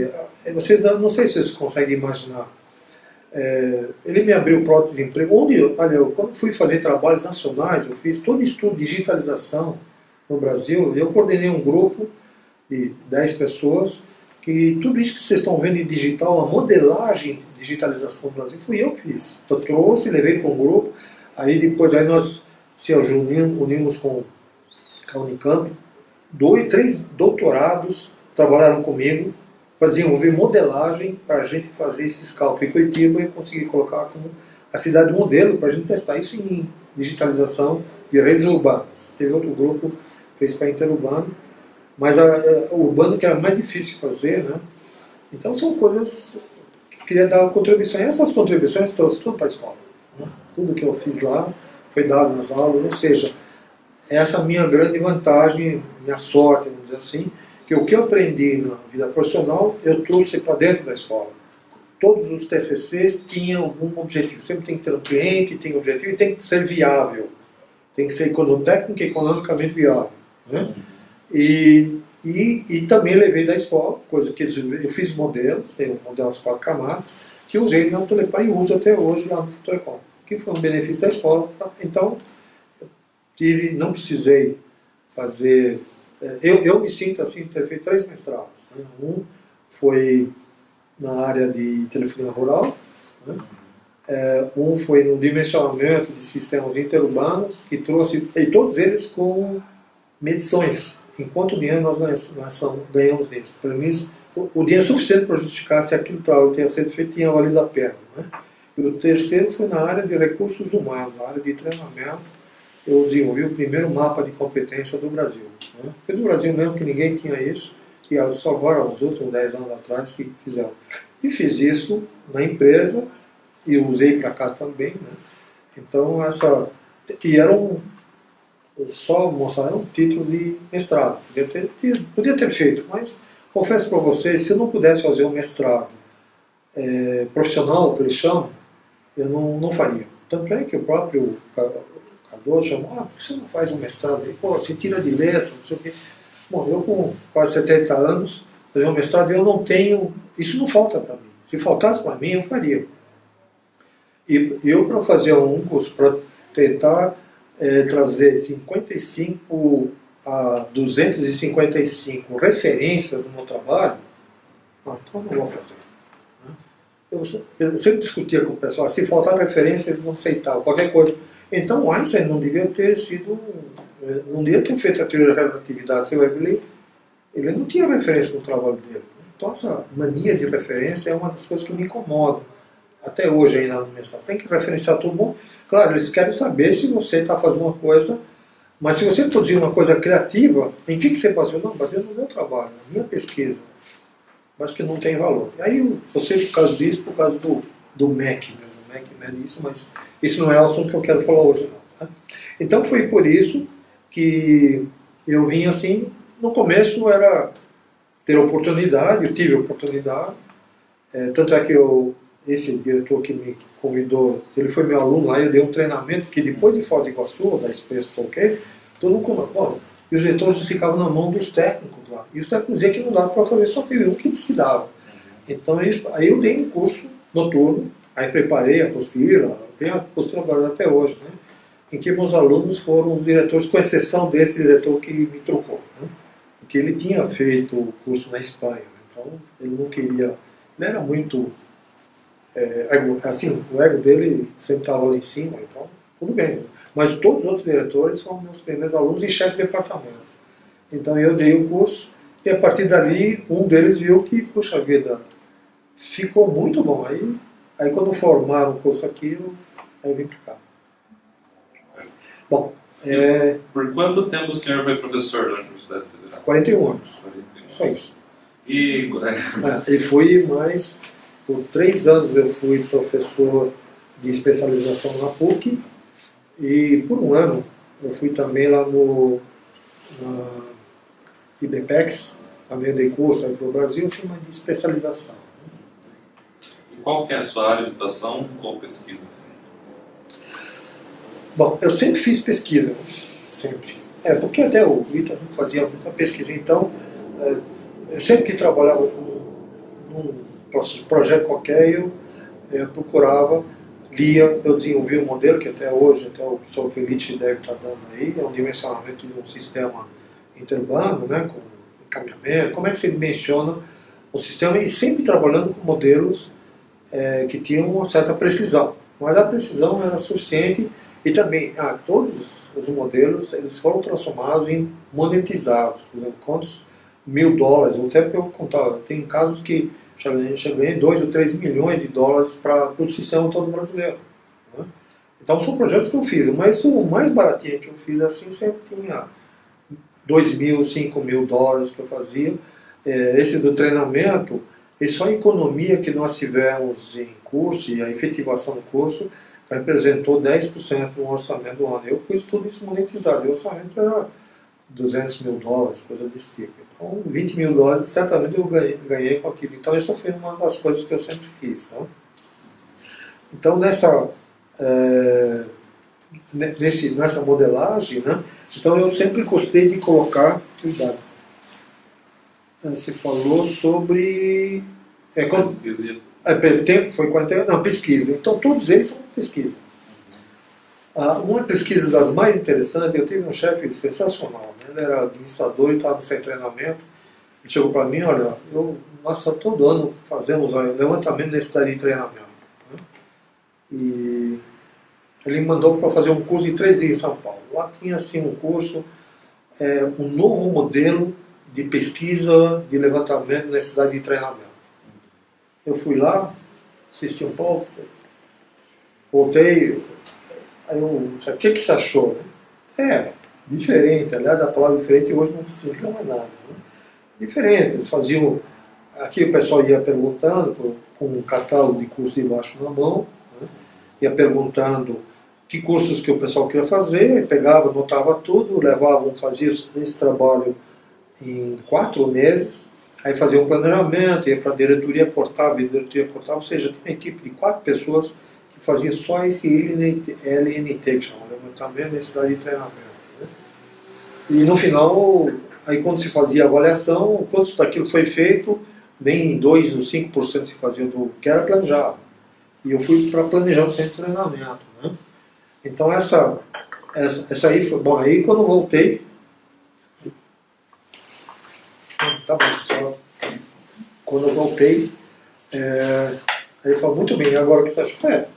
não sei se vocês conseguem imaginar, ele me abriu prótese de emprego, quando fui fazer trabalhos nacionais, eu fiz todo estudo de digitalização no Brasil, eu coordenei um grupo de 10 pessoas, que tudo isso que vocês estão vendo em digital, a modelagem de digitalização do Brasil, fui eu que fiz. Eu trouxe, levei para um grupo, aí nós se unimos com a Unicamp, 3 doutorados trabalharam comigo para desenvolver modelagem para a gente fazer esses cálculos em Curitiba e conseguir colocar como a cidade modelo para a gente testar isso em digitalização de redes urbanas. Teve outro grupo que fez para interurbano, mas o urbano que era mais difícil de fazer, né? Então são coisas que eu queria dar uma contribuição. E essas contribuições trouxe tudo para a escola, né? Tudo que eu fiz lá foi dado nas aulas, ou seja, essa é a minha grande vantagem, minha sorte, vamos dizer assim, que o que eu aprendi na vida profissional, eu trouxe para dentro da escola. Todos os TCCs tinham algum objetivo. Sempre tem que ter um cliente, tem um objetivo e tem que ser viável. Tem que ser técnica e economicamente viável, né? E também levei da escola, coisa que eu fiz modelos, tem um modelo das 4 camadas, que eu usei na Telepar e uso até hoje lá no Telecom, que foi um benefício da escola. Então, não precisei fazer. Eu me sinto assim de ter feito 3 mestrados, né? Um foi na área de telefonia rural, né? Um foi no dimensionamento de sistemas interurbanos, que trouxe, e todos eles com medições, em quanto dinheiro nós ganhamos nisso. Para mim, o dinheiro suficiente para justificar se aquilo trabalho tenha sido feito tinha valido a pena, né? E o terceiro foi na área de recursos humanos, na área de treinamento. Eu desenvolvi o primeiro mapa de competência do Brasil, né? Porque do Brasil mesmo que ninguém tinha isso, e só agora, uns últimos 10 anos atrás, que fizeram. E fiz isso na empresa, e usei para cá também, né? Então, e eram só mostraram títulos de mestrado. Podia ter feito, mas confesso para vocês, se eu não pudesse fazer um mestrado profissional, que eles chamam, eu não faria. Tanto é que o próprio Cardoso chamou, por que você não faz um mestrado aí? Pô, você tira de letra, não sei o quê. Bom, eu com quase 70 anos, fazer um mestrado, eu não tenho, isso não falta para mim. Se faltasse para mim, eu faria. E eu, para fazer um curso, para tentar trazer 55 a 255 referências do meu trabalho, então eu não vou fazer. Eu sempre discutia com o pessoal, se faltar referência, eles não aceitavam, qualquer coisa. Então Einstein não devia ter feito a teoria da relatividade. Você vai ver, ele não tinha referência no trabalho dele. Então essa mania de referência é uma das coisas que me incomoda. Até hoje ainda no mestrado. Tem que referenciar todo mundo. Claro, eles querem saber se você está fazendo uma coisa, mas se você produzir uma coisa criativa, em que você baseou? Não, baseou no meu trabalho, na minha pesquisa. Mas que não tem valor. E aí você, por causa disso, por causa do MEC mesmo. O MEC mede isso, mas isso não é o assunto que eu quero falar hoje, não. Tá? Então foi por isso que eu vim assim, no começo era ter oportunidade, eu tive oportunidade, tanto é que esse diretor que me convidou, ele foi meu aluno lá, eu dei um treinamento, que depois de Foz do Iguaçu, da Expresso Qualquer, todo mundo e os diretores ficavam na mão dos técnicos lá. E os técnicos diziam que não dava para fazer, só teve um que disse que dava. Então aí eu dei um curso noturno, aí preparei a apostila, tenho a apostila guardada até hoje, né? Em que meus alunos foram os diretores, com exceção desse diretor que me trocou, né? Porque ele tinha feito o curso na Espanha, então ele não queria, ele era muito, assim, o ego dele sempre estava lá em cima, então tudo bem. Mas todos os outros diretores foram meus primeiros alunos e chefes de departamento. Então eu dei o curso e a partir dali um deles viu que, puxa vida, ficou muito bom. Aí quando formaram o curso aqui, aí eu vim para cá. Bom, por quanto tempo o senhor foi professor da Universidade Federal? 41 anos. 41. Só isso. E fui mais, por 3 anos eu fui professor de especialização na PUC e por 1 ano eu fui também lá na IBPEX, também dei curso aí para o Brasil, assim, mas de especialização. E qual que é a sua área de atuação ou pesquisa? Assim? Bom, eu sempre fiz pesquisa, sempre. Porque até o Ita não fazia muita pesquisa, então eu sempre que trabalhava num projeto qualquer, eu procurava, lia, eu desenvolvia um modelo que até hoje, até o professor Felice deve estar dando aí, é um dimensionamento de um sistema interurbano, né, com encaminhamento, como é que se dimensiona o sistema, e sempre trabalhando com modelos que tinham uma certa precisão, mas a precisão era suficiente. E também, todos os modelos eles foram transformados em monetizados. Por exemplo, quantos $1.000, até porque eu contava, tem casos que já ganhei 2 ou 3 milhões de dólares para o sistema todo brasileiro. Né? Então são projetos que eu fiz, mas o mais baratinho que eu fiz assim sempre tinha $2.000, $5.000 que eu fazia. Esse do treinamento, e só a economia que nós tivemos em curso e a efetivação do curso, representou 10% do orçamento do ano. Eu pus tudo isso monetizado. O orçamento era $200.000, coisa desse tipo. Então, $20.000, certamente eu ganhei com aquilo. Então, essa foi uma das coisas que eu sempre fiz. Tá? Então, nessa modelagem, né? Então, eu sempre gostei de colocar... Cuidado. Você falou sobre... tempo foi 40 anos, não, pesquisa. Então todos eles são pesquisa. Uma pesquisa das mais interessantes, eu tive um chefe sensacional, né? Ele era administrador e estava sem treinamento. Ele chegou para mim, olha, nós todo ano fazemos levantamento de necessidade de treinamento. Né? E ele me mandou para fazer um curso de 3 dias em São Paulo. Lá tinha assim um curso, um novo modelo de pesquisa de levantamento de necessidade de treinamento. Eu fui lá, assisti um pouco, voltei, aí o que você achou? Né? Diferente, aliás a palavra diferente hoje não significa mais nada. Né? Diferente, eles faziam, aqui o pessoal ia perguntando, com um catálogo de cursos embaixo na mão, né? Ia perguntando que cursos que o pessoal queria fazer, pegava, anotava tudo, levavam, fazia esse trabalho em 4 meses, Aí fazia um planejamento, ia para a diretoria, portava, ou seja, tinha uma equipe de 4 pessoas que fazia só esse LNT, que chama, Levantamento da Necessidade de Treinamento. Né? E no final, aí quando se fazia a avaliação, quanto daquilo foi feito, nem 2 ou 5% se fazia do que era planejado. E eu fui para planejar o centro de treinamento. Né? Então essa aí foi. Bom, aí quando eu voltei. Tá bom, pessoal. Quando eu voltei, aí eu falei, muito bem, agora o que você acha?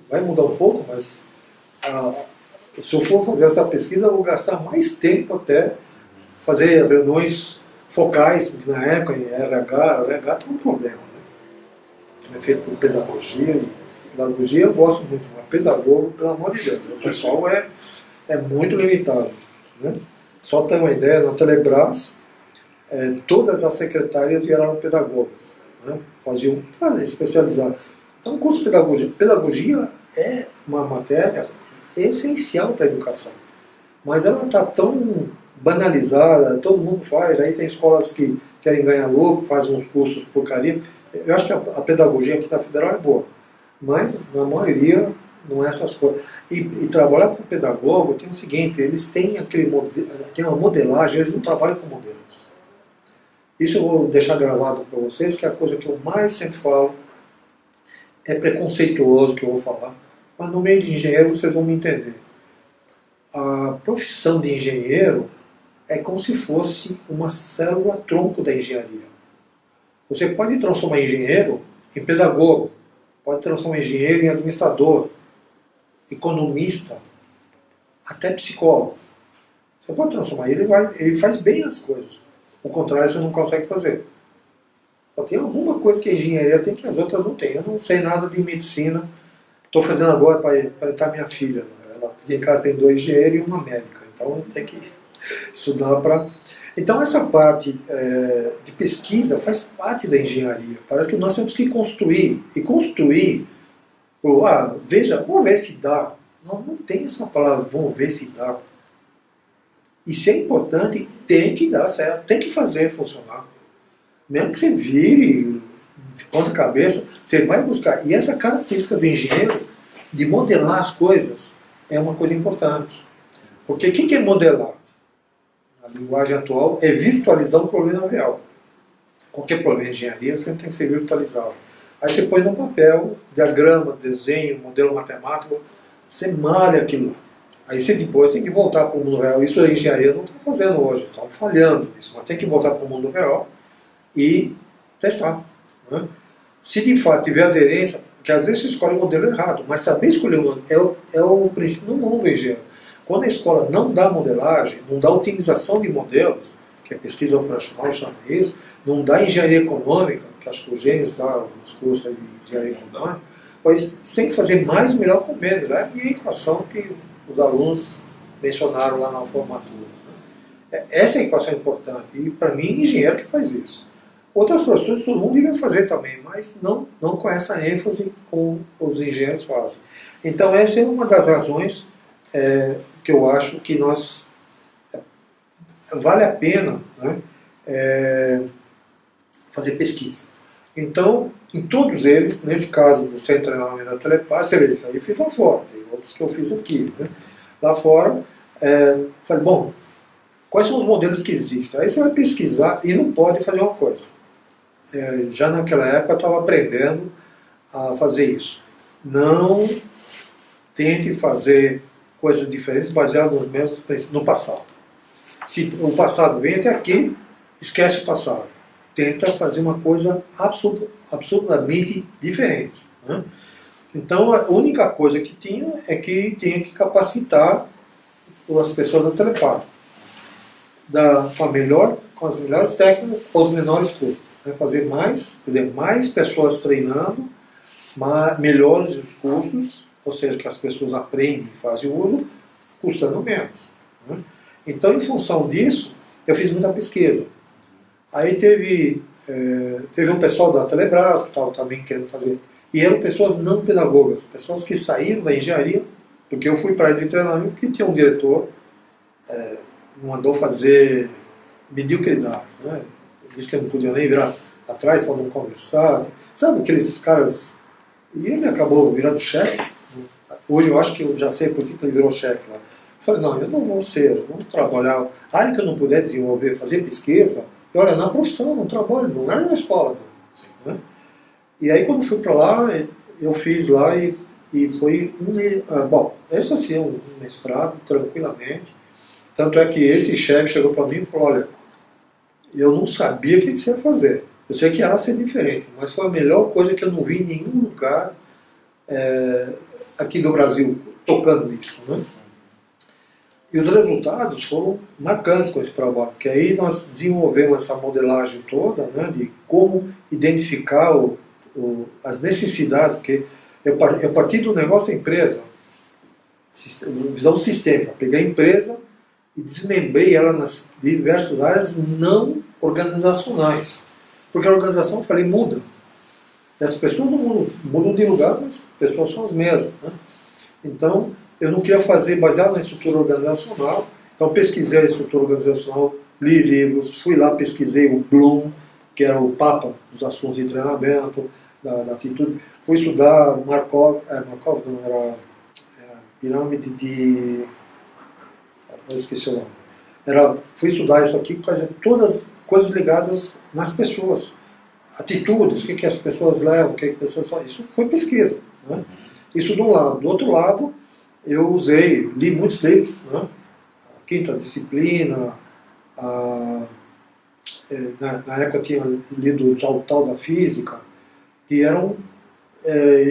Vai mudar um pouco, mas se eu for fazer essa pesquisa, eu vou gastar mais tempo até fazer reuniões focais, porque na época em RH tem um problema, né? É feito por pedagogia, e pedagogia eu gosto muito, mas pedagogo, pelo amor de Deus, o pessoal é muito limitado. Né? Só ter uma ideia, na Telebrás, todas as secretárias viraram pedagogas, né? Faziam especializar. Então, o curso de pedagogia é uma matéria essencial para a educação, mas ela está tão banalizada, todo mundo faz, aí tem escolas que querem ganhar lucro, fazem uns cursos porcaria. Eu acho que a pedagogia aqui da Federal é boa, mas na maioria não é essas coisas. E trabalhar com pedagogo tem o seguinte, eles têm tem uma modelagem, eles não trabalham com modelos. Isso eu vou deixar gravado para vocês, que é a coisa que eu mais sempre falo, é preconceituoso que eu vou falar, mas no meio de engenheiro vocês vão me entender. A profissão de engenheiro é como se fosse uma célula-tronco da engenharia. Você pode transformar engenheiro em pedagogo, pode transformar engenheiro em administrador, economista, até psicólogo. Você pode transformar, ele faz bem as coisas. O contrário você não consegue fazer. Só tem alguma coisa que a engenharia tem que as outras não têm. Eu não sei nada de medicina. Estou fazendo agora para entrar minha filha. Aqui em casa tem 2 engenheiros e uma médica. Então tem que estudar para... Então essa parte de pesquisa faz parte da engenharia. Parece que nós temos que construir. E construir, veja, vamos ver se dá. Não tem essa palavra, vamos ver se dá. E se é importante, tem que dar certo, tem que fazer funcionar. Mesmo que você vire de ponta cabeça, você vai buscar. E essa característica do engenheiro, de modelar as coisas, é uma coisa importante. Porque o que é modelar? A linguagem atual é virtualizar um problema real. Qualquer problema de engenharia sempre tem que ser virtualizado. Aí você põe no papel, diagrama, desenho, modelo matemático, você malha aquilo. Aí você depois tem que voltar para o mundo real. Isso a engenharia não está fazendo hoje, estão falhando nisso, mas tem que voltar para o mundo real e testar. Né? Se de fato tiver aderência, porque às vezes você escolhe o modelo errado, mas saber escolher o modelo é o princípio do mundo engenheiro. Quando a escola não dá modelagem, não dá otimização de modelos, que a pesquisa operacional chama isso, não dá engenharia econômica, que acho que o Gênesis dá os cursos de engenharia econômica, pois você tem que fazer mais e melhor com menos. É a minha equação que os alunos mencionaram lá na formatura. Essa é a equação importante, e para mim, engenheiro que faz isso. Outras profissões todo mundo devia fazer também, mas não com essa ênfase como os engenheiros fazem. Então essa é uma das razões que eu acho que nós vale a pena, né, fazer pesquisa. Então, em todos eles, nesse caso do Centro de Treinamento da Telepar, você vê, isso aí eu fiz lá fora, tem outros que eu fiz aqui. Né? Lá fora, falei, bom, quais são os modelos que existem? Aí você vai pesquisar e não pode fazer uma coisa. Já naquela época eu estava aprendendo a fazer isso. Não tente fazer coisas diferentes baseadas nos mesmos princípios no passado. Se o passado vem até aqui, esquece o passado. Tenta fazer uma coisa absolutamente diferente. Né? Então a única coisa que tinha é que tinha que capacitar as pessoas da Telepar com as melhores técnicas aos menores custos. Né? Fazer mais, quer dizer, mais pessoas treinando, melhores os cursos, ou seja, que as pessoas aprendem e fazem uso, custando menos. Né? Então, em função disso, eu fiz muita pesquisa. Aí teve um pessoal da Telebrás que estava também querendo fazer, e eram pessoas não pedagogas, pessoas que saíram da engenharia, porque eu fui para a área de treinamento porque tinha um diretor, mandou fazer mediocridades. Né? disse que eu não podia nem virar atrás para não conversar. Sabe aqueles caras... E ele acabou virando chefe. Hoje eu acho que eu já sei por que ele virou chefe lá. Eu falei, não, eu não vou ser, vamos trabalhar. A área que eu não puder desenvolver, fazer pesquisa, e olha, na profissão, no trabalho, não é na escola. Não, né? E aí quando fui para lá, eu fiz lá e foi bom, esse assim é um mestrado, tranquilamente. Tanto é que esse chefe chegou para mim e falou, olha, eu não sabia o que você ia fazer. Eu sei que ia ser diferente, mas foi a melhor coisa que eu não vi em nenhum lugar aqui do Brasil tocando nisso, né? E os resultados foram marcantes com esse trabalho, porque aí nós desenvolvemos essa modelagem toda, né, de como identificar as necessidades, porque eu parti do negócio da empresa, visão sistêmica, peguei a empresa e desmembrei ela nas diversas áreas não organizacionais. Porque a organização, eu falei, muda. As pessoas não mudam de lugar, mas as pessoas são as mesmas, né? Então, eu não queria fazer baseado na estrutura organizacional. Então, pesquisei a estrutura organizacional, li livros, fui lá, pesquisei o Bloom, que era o papa dos assuntos de treinamento, da atitude. Fui estudar Markov não era pirâmide de... eu esqueci o nome. Fui estudar isso aqui, fazer todas coisas ligadas nas pessoas. Atitudes, o que as pessoas levam, o que as pessoas fazem. Isso foi pesquisa, né? Isso de um lado. Do outro lado, eu li muitos livros, né? A Quinta Disciplina, na época eu tinha lido o tal da Física, que eram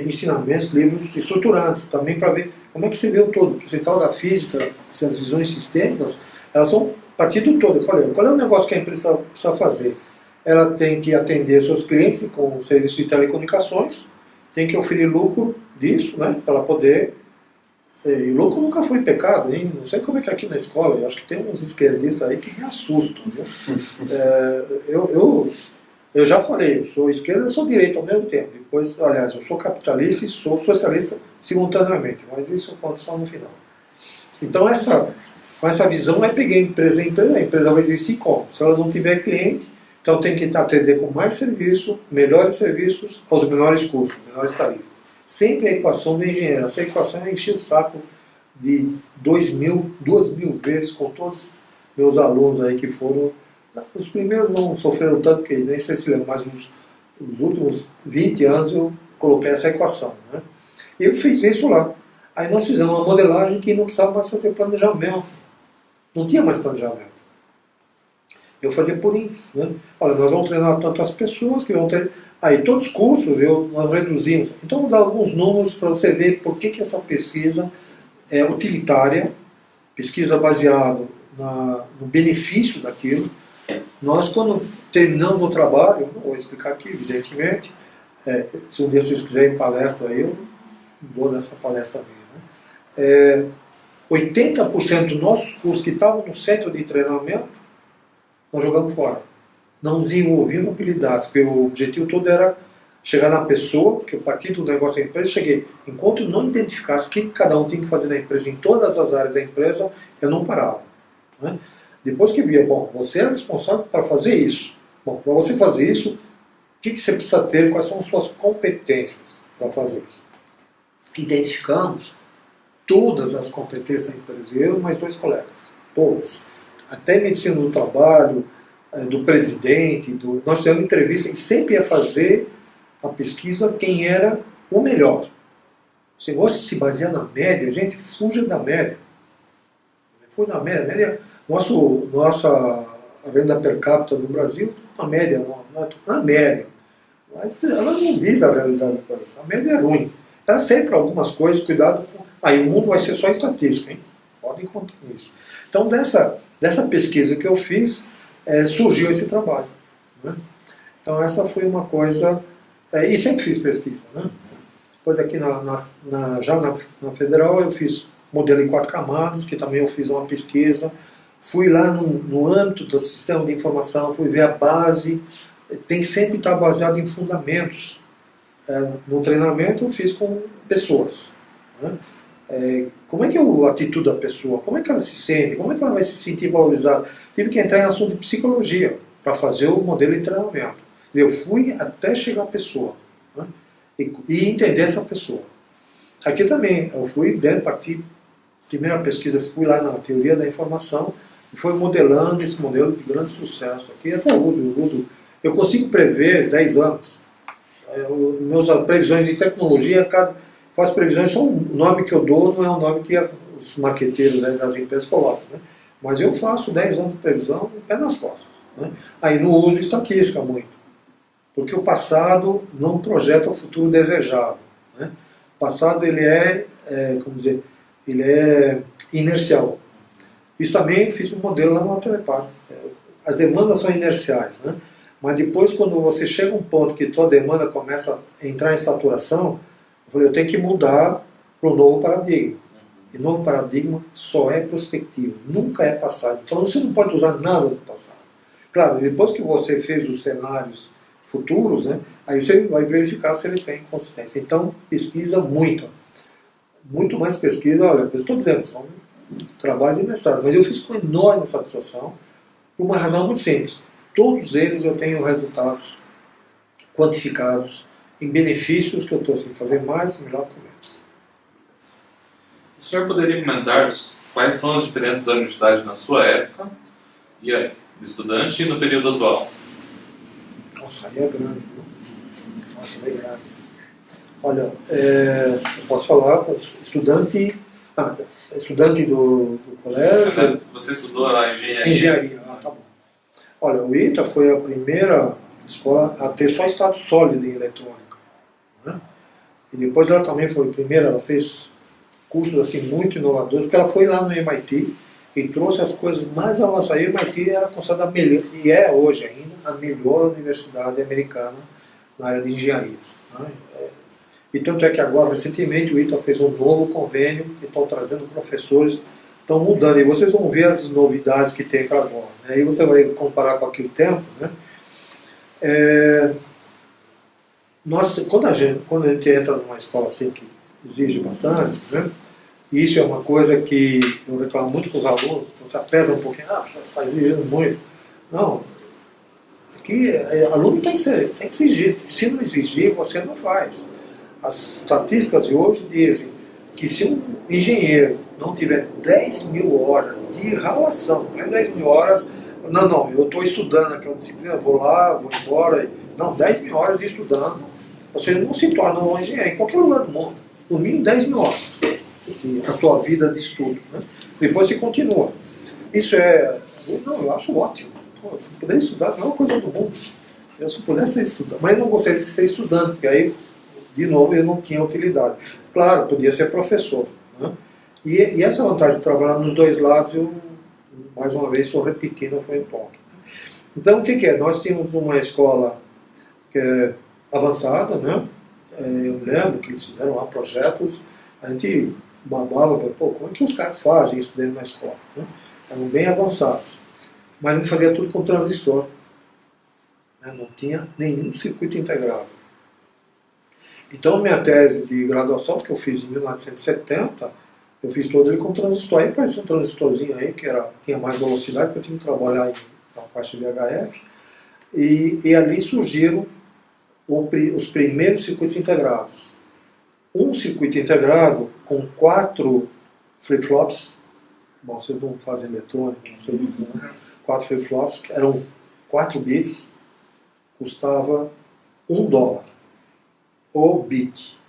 ensinamentos, livros estruturantes, também para ver como é que se vê o todo. Porque esse tal da Física, essas visões sistêmicas, elas são partido todo. Eu falei, qual é o negócio que a empresa precisa fazer? Ela tem que atender seus clientes com serviço de telecomunicações, tem que oferir lucro disso, né, para ela poder... E lucro nunca foi pecado, hein? Não sei como é que é aqui na escola, eu acho que tem uns esquerdistas aí que me assustam. Viu? Eu já falei, eu sou esquerda e sou direita ao mesmo tempo. Depois, aliás, eu sou capitalista e sou socialista simultaneamente, mas isso acontece só no final. Então, com essa visão, eu peguei a empresa vai existir como? Se ela não tiver cliente, então tem que atender com mais serviço, melhores serviços, aos menores custos, menores tarifas. Sempre a equação do engenheiro. Essa equação eu enchi o saco de 2.000 vezes com todos os meus alunos aí que foram... Os primeiros não sofreram tanto, que nem sei se lembram, mas os últimos 20 anos eu coloquei essa equação, né? E eu fiz isso lá. Aí nós fizemos uma modelagem que não precisava mais fazer planejamento. Não tinha mais planejamento. Eu fazia por índices, né? Olha, nós vamos treinar tantas pessoas que vão ter... Aí todos os cursos nós reduzimos. Então eu vou dar alguns números para você ver por que essa pesquisa é utilitária, pesquisa baseada no benefício daquilo. Nós, quando terminamos o trabalho, não vou explicar aqui, evidentemente, se um dia vocês quiserem palestra, eu dou nessa palestra minha, né? 80% dos nossos cursos que estavam no centro de treinamento, nós jogamos fora. Não desenvolvimos habilidades, porque o objetivo todo era chegar na pessoa, porque a partir do negócio da empresa, cheguei. Enquanto eu não identificasse o que cada um tem que fazer na empresa, em todas as áreas da empresa, eu não parava, né? Depois que via, bom, você é responsável para fazer isso. Bom, para você fazer isso, o que você precisa ter, quais são as suas competências para fazer isso? Identificamos todas as competências da empresa, eu e mais 2 colegas, todos. Até medicina do trabalho, do presidente, nós fizemos entrevista e sempre ia fazer a pesquisa quem era o melhor. Você gosta de se basear na média, gente, fuja da média. Fuja da média. Nossa renda per capita no Brasil, na média, na média. Mas ela não diz a realidade do país. A média é ruim. Ela serve para algumas coisas, cuidado com... Aí o mundo vai ser só estatístico, hein? Podem contar nisso. Então, dessa pesquisa que eu fiz, surgiu esse trabalho, né? Então, essa foi uma coisa... e sempre fiz pesquisa, né? Depois aqui já na Federal eu fiz modelo em 4 camadas, que também eu fiz uma pesquisa. Fui lá no âmbito do sistema de informação, fui ver a base, tem que sempre estar baseado em fundamentos. No treinamento eu fiz com pessoas, né? Como é que é a atitude da pessoa? Como é que ela se sente? Como é que ela vai se sentir valorizada? Tive que entrar em assunto de psicologia, para fazer o modelo de treinamento. Quer dizer, eu fui até chegar à pessoa, né? E entender essa pessoa. Aqui também, eu fui dentro, partir, primeira pesquisa, fui lá na teoria da informação e foi modelando esse modelo de grande sucesso. Aqui até eu consigo prever 10 anos. Meus previsões de tecnologia, faço previsões, só o nome que eu dou não é o nome que os marqueteiros, né, das empresas colocam, né? Mas eu faço 10 anos de previsão, pé nas costas, né? Aí não uso estatística muito, porque o passado não projeta o futuro desejado, né? O passado ele como dizer, ele é inercial. Isso também eu fiz um modelo lá no Telepar. As demandas são inerciais, né? Mas depois, quando você chega a um ponto que tua demanda começa a entrar em saturação, eu falei, eu tenho que mudar para um novo paradigma. E novo paradigma só é prospectivo, nunca é passado. Então você não pode usar nada do passado. Claro, depois que você fez os cenários futuros, né, aí você vai verificar se ele tem consistência. Então, pesquisa muito. Muito mais pesquisa. Olha, eu estou dizendo, são trabalhos de mestrado, mas eu fiz com enorme satisfação, por uma razão muito simples. Todos eles eu tenho resultados quantificados em benefícios que eu estou assim, fazer mais, melhor com menos. O senhor poderia comentar quais são as diferenças da universidade na sua época e de estudante e no período atual? Nossa, aí é grande. Nossa, aí é grande. Olha, eu posso falar com estudante do colégio. Você estudou a engenharia? Engenharia, tá bom. Olha, o ITA foi a primeira escola a ter só status sólido em eletrônica, né? E depois ela também foi a primeira, ela fez cursos assim muito inovadores, porque ela foi lá no MIT e trouxe as coisas mais avançadas. O MIT era considerada a melhor, e é hoje ainda, a melhor universidade americana na área de engenharias, né? E tanto é que agora, recentemente, o ITA fez um novo convênio e estão trazendo professores, estão mudando, e vocês vão ver as novidades que tem para agora, né? Aí você vai comparar com aquele tempo, né? Quando a gente entra numa escola assim que exige bastante, né? E isso é uma coisa que eu reclamo muito com os alunos, quando você aperta um pouquinho, você está exigindo muito. Não, aqui aluno tem que exigir, se não exigir, você não faz. As estatísticas de hoje dizem que se um engenheiro não tiver 10.000 horas de relação, não é 10.000 horas, não, eu estou estudando aquela disciplina, vou lá, vou embora, não, 10.000 horas estudando, você não se torna um engenheiro em qualquer lugar do mundo, no mínimo 10.000 horas, a tua vida de estudo, né? Depois você continua. Isso eu acho ótimo. Pô, se puder estudar, não é uma coisa do mundo. Eu se pudesse estudar, mas eu não gostaria de ser estudante, porque aí, de novo, eu não tinha utilidade. Claro, podia ser professor, né? E essa vantagem de trabalhar nos dois lados, eu, mais uma vez, estou repetindo, foi um ponto. Então, o que é? Nós tínhamos uma escola avançada, né? Eu lembro que eles fizeram lá projetos, a gente babava, pô, como é que os caras fazem isso dentro da escola, né? Eram bem avançados. Mas a gente fazia tudo com transistor, né? Não tinha nenhum circuito integrado. Então, minha tese de graduação, que eu fiz em 1970, eu fiz todo ele com transistor. Aí parecia um transistorzinho aí, que tinha mais velocidade, porque eu tinha que trabalhar na parte de VHF. E ali surgiram os primeiros circuitos integrados. Um circuito integrado com 4 flip-flops, bom, vocês não fazem eletrônica, não sei dizer, né? 4 flip-flops, que eram 4 bits, custava $1 o bit.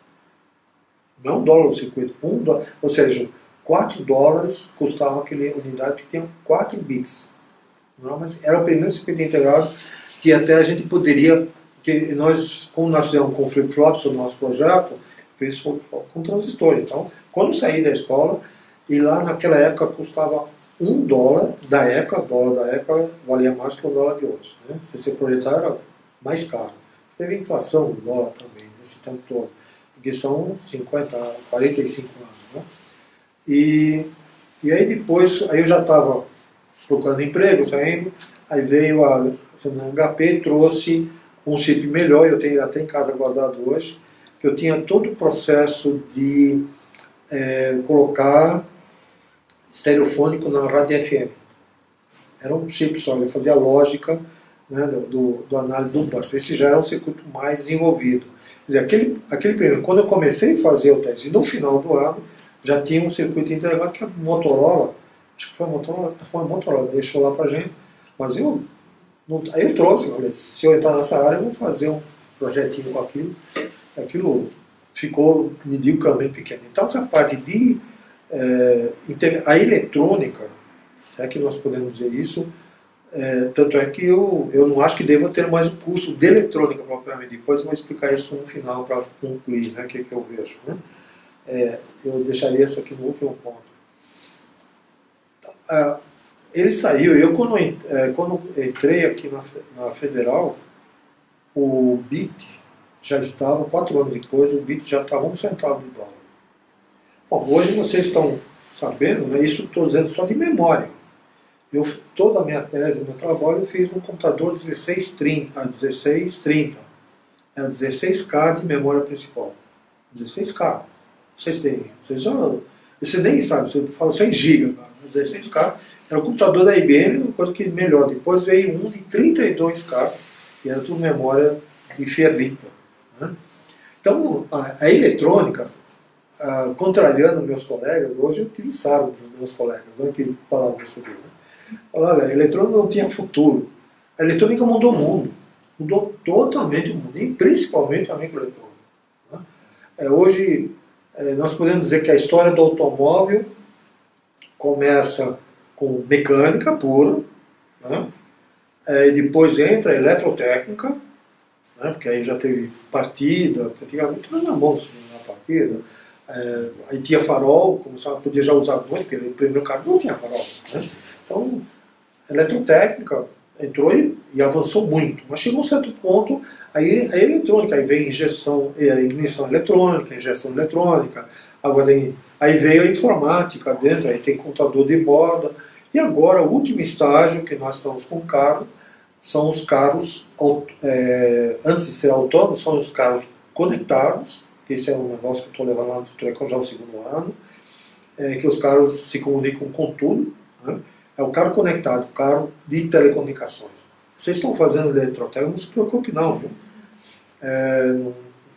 Não $1 o circuito, $1, ou seja, $4 custava aquela unidade que tinha 4 bits. Não, mas era o primeiro circuito integrado que até a gente poderia, que nós, como nós fizemos com flip-flops o nosso projeto, fez com transistor. Então, quando saí da escola, e lá naquela época custava $1 da época, dólar da época valia mais que o dólar de hoje, né? Se você projetar era mais caro. Teve inflação do dólar também, nesse tempo todo, porque são 45 anos, né? E aí depois, aí eu já estava procurando emprego, saindo, aí veio a HP, trouxe um chip melhor, eu tenho até em casa guardado hoje, que eu tinha todo o processo de colocar estereofônico na rádio FM. Era um chip só, ele fazia lógica né, do análise do pulso. Esse já é um circuito mais desenvolvido. Quer dizer, aquele primeiro, quando eu comecei a fazer o teste, no final do ano, já tinha um circuito integrado que a Motorola, acho que foi a Motorola, deixou lá pra gente, mas aí eu trouxe, falei, se eu entrar nessa área, eu vou fazer um projetinho com aquilo ficou mediocremente pequeno. Então essa parte de a eletrônica, se é que nós podemos dizer isso, tanto é que eu não acho que deva ter mais o curso de eletrônica propriamente. Depois eu vou explicar isso no final para concluir, né, o que eu vejo. Né? Eu deixaria isso aqui no último ponto. Ele saiu, quando entrei aqui na Federal, o BIT já estava, 4 anos depois, o BIT já estava 1 centavo de dólar. Bom, hoje vocês estão sabendo, né, isso estou dizendo só de memória. Toda a minha tese, meu trabalho, eu fiz no computador 1630. É 16K de memória principal. 16K. Vocês nem sabem, você fala só em giga. 16K era o computador da IBM, uma coisa que melhor. Depois veio um de 32K, que era tudo memória de ferrita. Né? Então, a eletrônica, contrariando meus colegas, hoje eu tiro sarro dos meus colegas, né, que falavam isso aqui. Né? Olha, a eletrônica não tinha futuro. A eletrônica mudou o mundo. Mudou totalmente o mundo, e principalmente a microeletrônica. Né? Hoje, nós podemos dizer que a história do automóvel começa com mecânica pura, né? E depois entra a eletrotécnica, né? Porque aí já teve partida, praticamente era na mão assim, na partida. Aí tinha farol, como sabe, podia já usar à noite, porque o primeiro carro não tinha farol. Né? Então, a eletrotécnica entrou e avançou muito, mas chegou a um certo ponto, aí a eletrônica, aí veio ignição eletrônica, injeção eletrônica, agora aí veio a informática dentro, aí tem computador de borda, e agora o último estágio que nós estamos com o carro, são os carros, antes de ser autônomos, são os carros conectados, que esse é um negócio que eu estou levando lá no Turecon já o 2º ano, que os carros se comunicam com tudo, né? É o carro conectado, o carro de telecomunicações. Vocês estão fazendo eletrotécnica, não se preocupe não, viu?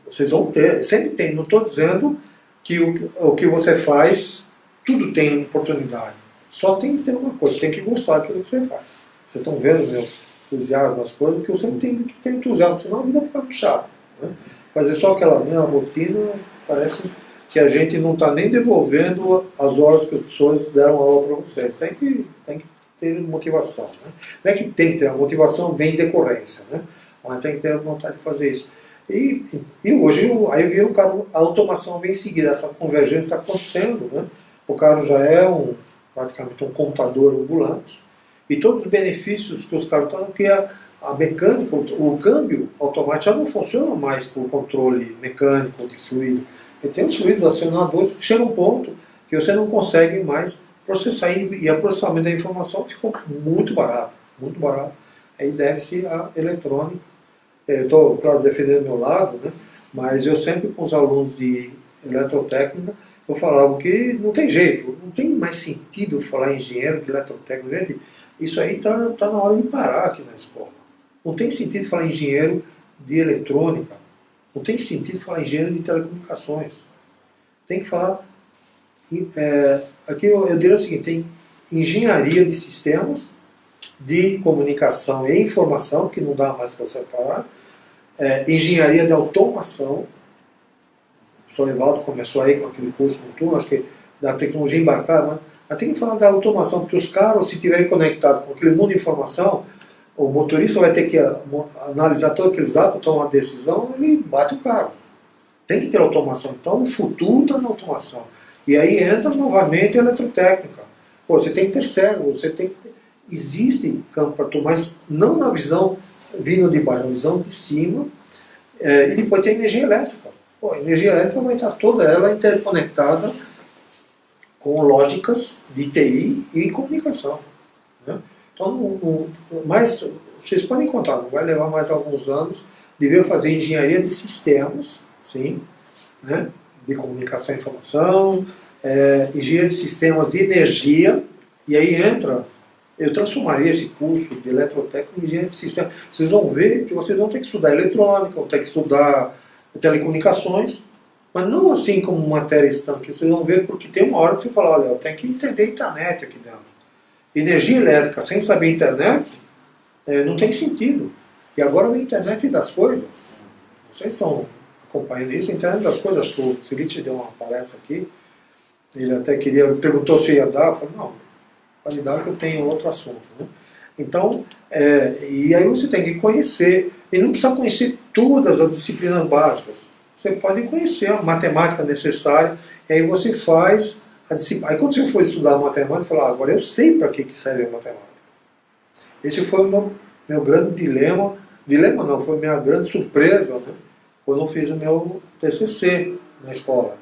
Vocês vão ter, sempre tem, não estou dizendo que o que você faz, tudo tem oportunidade. Só tem que ter uma coisa, tem que gostar daquilo que você faz. Vocês estão vendo o meu entusiasmo, as coisas, porque você tem que ter entusiasmo, senão a vida fica muito chata. Né? Fazer só aquela mesma rotina, parece que a gente não está nem devolvendo as horas que as pessoas deram aula para vocês. Tem que ter motivação. Né? Não é que tem que ter, a motivação vem em decorrência, né? Mas tem que ter vontade de fazer isso. E hoje, aí vira um carro, a automação vem em seguida, essa convergência está acontecendo. Né? O carro já é praticamente um computador ambulante, e todos os benefícios que os carros estão, porque a mecânica, o câmbio automático já não funciona mais por controle mecânico de fluido. E tem os fluidos acionadores que chega um ponto que você não consegue mais processar, e o processamento da informação ficou muito barato, muito barato. Aí deve-se à eletrônica. Eu estou, claro, defendendo meu lado, né? Mas eu sempre com os alunos de eletrotécnica, eu falava que não tem jeito, não tem mais sentido falar em engenheiro de eletrotécnica. Gente, isso aí está na hora de parar aqui na escola. Não tem sentido falar em engenheiro de eletrônica, não tem sentido falar em engenheiro de telecomunicações. Tem que falar... aqui eu diria o seguinte, tem engenharia de sistemas, de comunicação e informação, que não dá mais para separar, engenharia de automação. O professor Evaldo começou aí com aquele curso no turno, acho que da tecnologia embarcada, mas tem que falar da automação, porque os carros, se estiverem conectados com aquele mundo de informação, o motorista vai ter que analisar todos aqueles dados para tomar uma decisão, ele bate o carro. Tem que ter automação. Então o futuro está na automação. E aí entra novamente a eletrotécnica. Pô, você tem que ter cérebro, você tem que ter... Existe campo para tudo, mas não na visão vindo de baixo, na visão de cima. E depois tem energia elétrica. Pô, a energia elétrica vai estar toda ela interconectada com lógicas de TI e comunicação. Né? Então, mas vocês podem contar, não vai levar mais alguns anos, deveria fazer engenharia de sistemas, sim, né? De comunicação e informação, engenharia de sistemas de energia, e aí entra Eu transformaria esse curso de eletrotécnica em engenharia de sistema. Vocês vão ver que vocês vão ter que estudar eletrônica, vão ter que estudar telecomunicações, mas não assim como matéria estanque. Vocês vão ver porque tem uma hora que você fala, olha, eu tenho que entender a internet aqui dentro. Energia elétrica sem saber internet não tem sentido. E agora a internet das coisas. Vocês estão acompanhando isso, a internet das coisas. Acho que o Felipe deu uma palestra aqui, ele até perguntou se ia dar, eu falei, não, pode dar que eu tenho outro assunto. Né? Então, e aí você tem que conhecer, e não precisa conhecer todas as disciplinas básicas. Você pode conhecer a matemática necessária, e aí você faz a disciplina. Aí quando você for estudar matemática, fala, agora eu sei para que serve a matemática. Esse foi o meu grande dilema. Dilema não, foi a minha grande surpresa, né? Quando eu fiz o meu TCC na escola.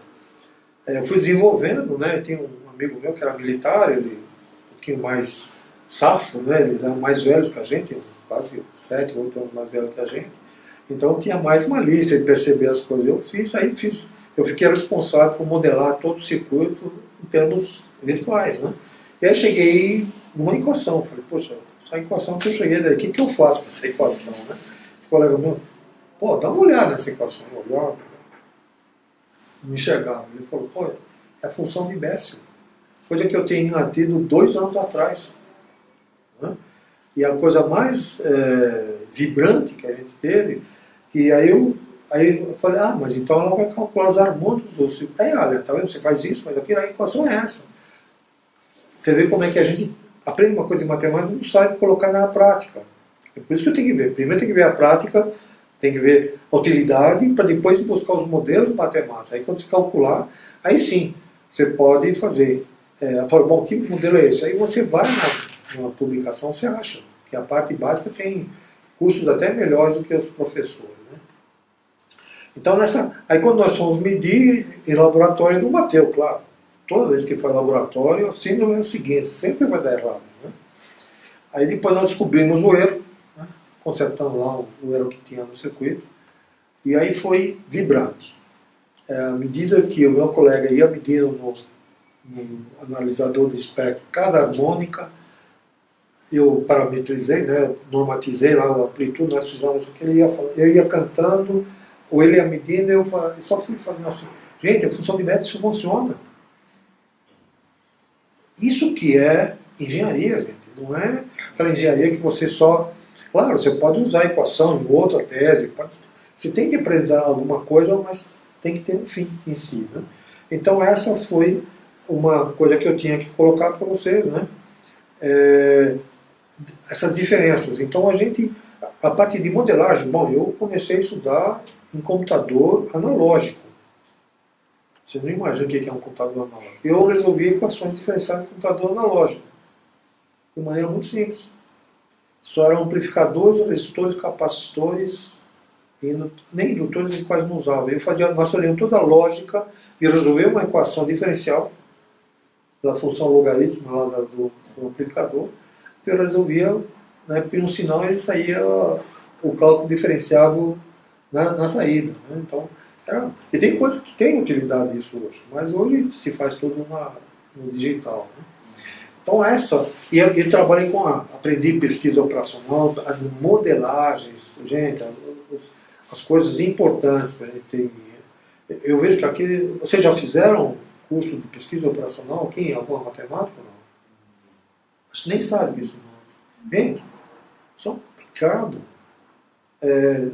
Eu fui desenvolvendo, né? Eu tinha um amigo meu que era militar, ele um pouquinho mais safo, né? Eles eram mais velhos que a gente, quase 7, 8 anos mais velhos que a gente. Então tinha mais malícia em perceber as coisas. Eu fiquei responsável por modelar todo o circuito em termos virtuais, né? E aí cheguei numa equação, falei, poxa, essa equação que eu cheguei daí, o que eu faço com essa equação, né? Esse colega meu, pô, dá uma olhada nessa equação. Eu olhava, não enxergava. Ele falou, pô, é a função de Bessel. Coisa que eu tinha tido 2 anos atrás. Né? E a coisa mais vibrante que a gente teve, que aí eu falei, mas então ela vai calcular as harmônicos. Olha, tá vendo? Você faz isso, mas aqui a equação é essa. Você vê como é que a gente aprende uma coisa em matemática e não sabe colocar na prática. É por isso que eu tenho que ver. Primeiro tem que ver a prática, tem que ver a utilidade, para depois buscar os modelos matemáticos. Aí quando você calcular, aí sim, você pode fazer. Bom, que modelo é esse? Aí você vai na publicação, você acha. Que a parte básica tem cursos até melhores do que os professores. Né? Então, aí quando nós fomos medir em laboratório, não bateu, claro. Toda vez que faz laboratório, a síndrome é o seguinte, sempre vai dar errado. Né? Aí depois nós descobrimos o erro, né? Consertamos lá o erro que tinha no circuito, e aí foi vibrante. À medida que o meu colega ia medindo no analisador de espectro cada harmônica, eu parametrizei, né? Normatizei lá a amplitude, nós fizemos o que ele ia falando. Eu ia cantando, ou ele ia medindo, eu só fui fazendo assim. Gente, a função de método isso funciona. Isso que é engenharia, gente. Não é aquela engenharia que você só... Claro, você pode usar a equação em outra tese, você tem que aprender alguma coisa, mas tem que ter um fim em si. Né? Então essa foi uma coisa que eu tinha que colocar para vocês, né? Essas diferenças. Então a parte de modelagem, bom, eu comecei a estudar em computador analógico. Você não imagina o que é um computador analógico. Eu resolvi equações diferenciais em computador analógico. De maneira muito simples. Só eram amplificadores, resistores, capacitores, e nem indutores a gente quase não usava. Nós fazíamos toda a lógica e resolver uma equação diferencial da função logarítmica lá do amplificador. Eu resolvia, né, porque no sinal ele saía o cálculo diferenciado na saída. Né? Então, e tem coisas que têm utilidade isso hoje, mas hoje se faz tudo no digital. Né? Então e eu trabalhei aprendi pesquisa operacional, as modelagens, gente, as coisas importantes para a gente ter. Eu vejo que aqui, vocês já fizeram curso de pesquisa operacional aqui em alguma matemática ou não? Acho que nem sabe disso não. Gente, isso é um pecado.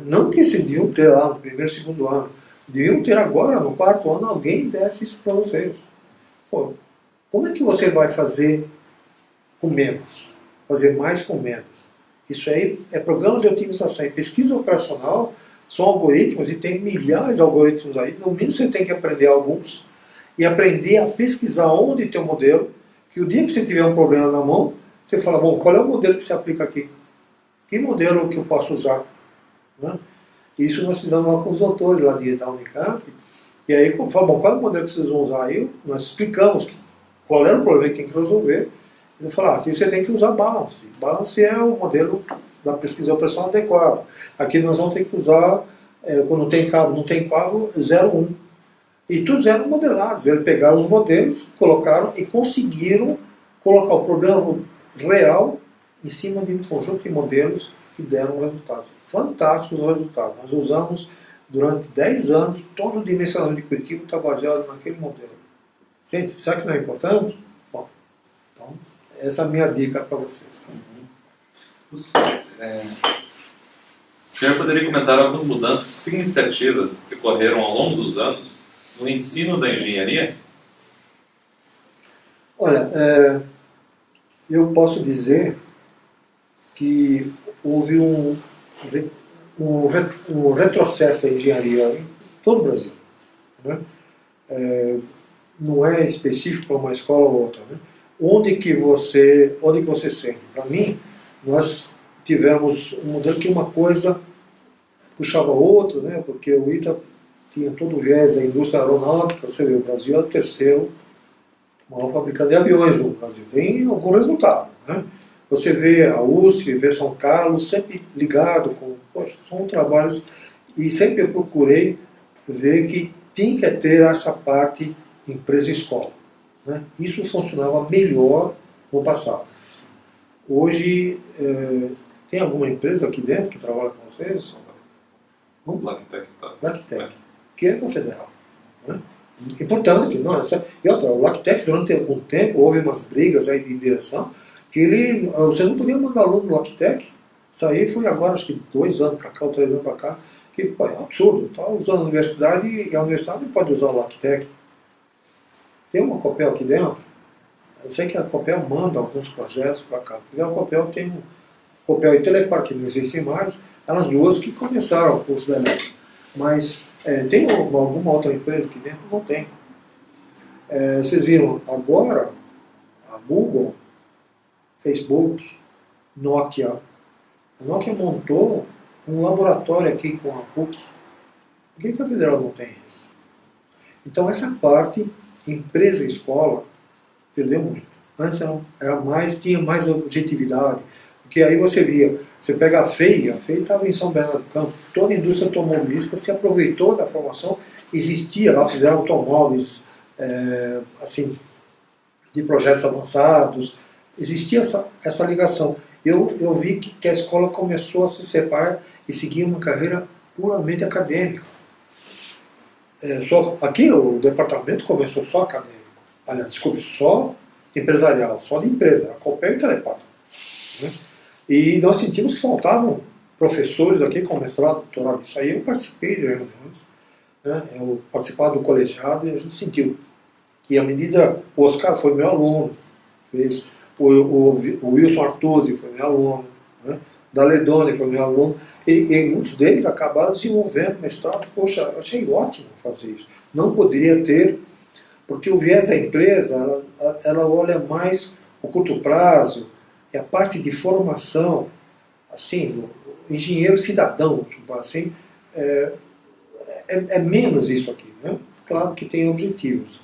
Não que vocês deviam ter lá no primeiro, segundo ano, deviam ter agora, no 4º ano, alguém desse isso para vocês. Pô, como é que você vai fazer com menos? Fazer mais com menos? Isso aí é programa de otimização. E pesquisa operacional são algoritmos, e tem milhares de algoritmos aí. No mínimo você tem que aprender alguns e aprender a pesquisar onde tem o modelo, que o dia que você tiver um problema na mão, você fala, bom, qual é o modelo que se aplica aqui? Que modelo que eu posso usar? Né? Isso nós fizemos lá com os doutores lá da Unicamp. E aí, falamos, bom, qual é o modelo que vocês vão usar? Aí nós explicamos qual era o problema que tem que resolver. Eles falaram, aqui você tem que usar balance. Balance é o modelo da pesquisa operacional adequada. Aqui nós vamos ter que usar, quando não tem cabo, 0,1. E todos eram modelados. Eles pegaram os modelos, colocaram e conseguiram colocar o problema real em cima de um conjunto de modelos que deram resultados. Fantásticos resultados. Nós usamos durante 10 anos, todo o dimensionamento de Curitiba está baseado naquele modelo. Gente, será que não é importante? Bom, então, essa é a minha dica para vocês. O senhor poderia comentar algumas mudanças significativas que ocorreram ao longo dos anos no ensino da engenharia? Olha, eu posso dizer que houve um retrocesso da engenharia em todo o Brasil. Né? Não é específico para uma escola ou outra. Né? Onde que você sente? Para mim, nós tivemos um modelo que uma coisa puxava a outra, né? Porque o ITA tinha todo o viés da indústria aeronáutica. Você vê, o Brasil é o terceiro maior fabricante de aviões no Brasil. Tem algum resultado. Né? Você vê a USP, vê São Carlos, sempre ligado com... Poxa, são trabalhos... E sempre eu procurei ver que tinha que ter essa parte empresa-escola. Né? Isso funcionava melhor no passado. Hoje, tem alguma empresa aqui dentro que trabalha com vocês? Lactec, que é da Federal. Né? Importante. Não, e outra, o Lactec, durante algum tempo, houve umas brigas aí de direção, que você não podia mandar aluno no Lactec. Isso aí foi agora, acho que 2 anos para cá, ou 3 anos para cá, que pô, é um absurdo. Está usando a universidade e a universidade não pode usar o Lactec. Tem uma Copel aqui dentro. Eu sei que a Copel manda alguns projetos para cá. Porque a Copel tem um Copel e Telepar, que não existe mais, elas duas que começaram o curso da elétrica. Mas tem alguma outra empresa aqui dentro? Não tem. Vocês viram agora a Google, Facebook, Nokia. A Nokia montou um laboratório aqui com a PUC. Por que a Federal não tem isso? Então essa parte, empresa e escola, perdeu muito. Antes tinha mais objetividade. Porque aí você via, você pega a FEI estava em São Bernardo do Campo, toda a indústria automobilística se aproveitou da formação, existia lá, fizeram automóveis assim, de projetos avançados, existia essa ligação. Eu vi que a escola começou a se separar e seguir uma carreira puramente acadêmica. Aqui o departamento começou só acadêmico, aliás, desculpe, só empresarial, só de empresa, a Copel e Telepar. Né? E nós sentimos que faltavam professores aqui com mestrado, doutorado. Isso aí eu participei de reuniões, né? Eu participava do colegiado e a gente sentiu que à medida... O Oscar foi meu aluno, o Wilson Artuzzi foi meu aluno, né? Daledoni foi meu aluno, e muitos deles acabaram desenvolvendo mestrado. Poxa, eu achei ótimo fazer isso. Não poderia ter, porque o viés da empresa, ela olha mais o curto prazo, é a parte de formação, assim, do engenheiro cidadão, tipo assim, é menos isso aqui, né? Claro que tem objetivos.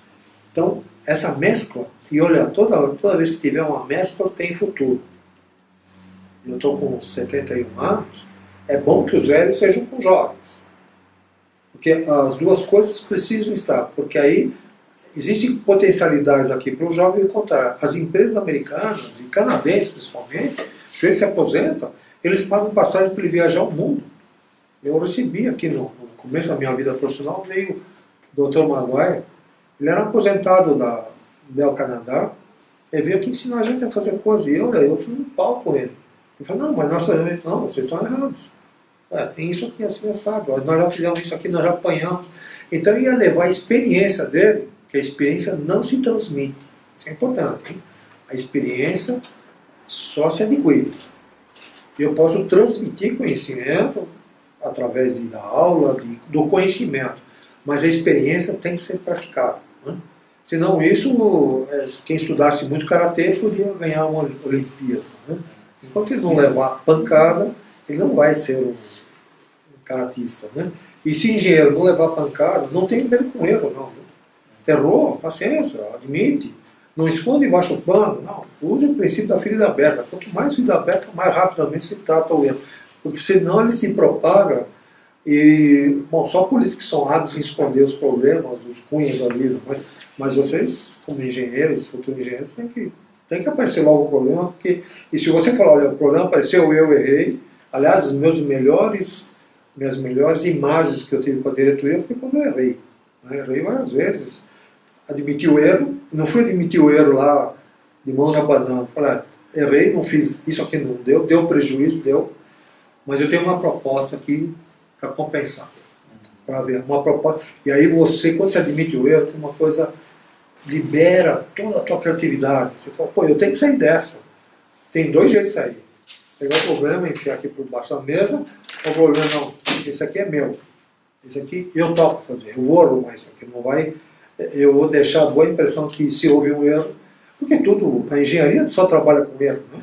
Então, essa mescla, e olha, toda vez que tiver uma mescla, tem futuro. Eu estou com 71 anos, é bom que os velhos sejam com jovens. Porque as duas coisas precisam estar, porque aí existem potencialidades aqui para o jovem encontrar. As empresas americanas e canadenses, principalmente, se eles se aposentam, eles pagam passagem para ele viajar o mundo. Eu recebi aqui no começo da minha vida profissional, veio o Dr. Maguire, ele era aposentado da Bel Canadá, ele veio aqui ensinar a gente a fazer coisas, e eu fui no pau com ele. Ele falou, não, mas nós fazemos, não, vocês estão errados. Tem isso aqui assim, sabe? Nós já fizemos isso aqui, nós já apanhamos. Então eu ia levar a experiência dele, que a experiência não se transmite. Isso é importante. Hein? A experiência só se adquire. Eu posso transmitir conhecimento através da aula, do conhecimento, mas a experiência tem que ser praticada. Né? Senão isso, quem estudasse muito karatê podia ganhar uma Olimpíada. Né? Enquanto ele não levar pancada, ele não vai ser um karatista. Né? E se engenheiro não levar pancada, não tem medo com erro, não. Errou, paciência, admite. Não esconde embaixo do pano, não. Use o princípio da ferida aberta. Quanto mais ferida aberta, mais rapidamente se trata o erro. Porque senão ele se propaga e... Bom, só políticos que são hábeis em esconder os problemas, os cunhos da vida. Mas vocês, como engenheiros, futuros engenheiros, têm Tem que aparecer logo o problema, porque, e se você falar, olha, o problema apareceu, eu errei, aliás, minhas melhores imagens que eu tive com a diretoria foi quando eu errei. Né? Errei várias vezes, admiti o erro, não fui admitir o erro lá de mãos abanando, falei, errei, não fiz, isso aqui não deu, deu prejuízo, deu, mas eu tenho uma proposta aqui para compensar, para ver uma proposta, e aí você, quando você admite o erro, tem uma coisa, libera toda a tua criatividade, você fala, pô, eu tenho que sair dessa, tem dois jeitos de sair, pegar o problema, enfiar aqui por baixo da mesa, o problema não, esse aqui é meu, esse aqui eu topo fazer, eu vou arrumar isso aqui, não vai, eu vou deixar a boa impressão que se houve um erro, porque tudo, a engenharia só trabalha com erro, né?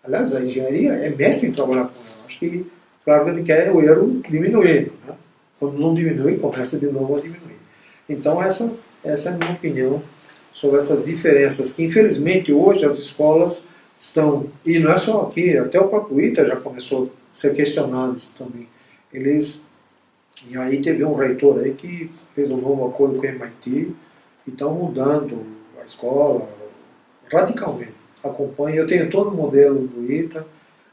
Aliás, a engenharia é mestre em trabalhar com erro, acho que, claro que ele quer o erro diminuindo, né? Quando não diminui, começa de novo a diminuir. Então essa é a minha opinião sobre essas diferenças, que infelizmente hoje as escolas estão, e não é só aqui, até o próprio ITA já começou a ser questionado isso também. E aí teve um reitor aí que fez um novo acordo com o MIT e estão mudando a escola radicalmente. Acompanha, eu tenho todo o modelo do ITA,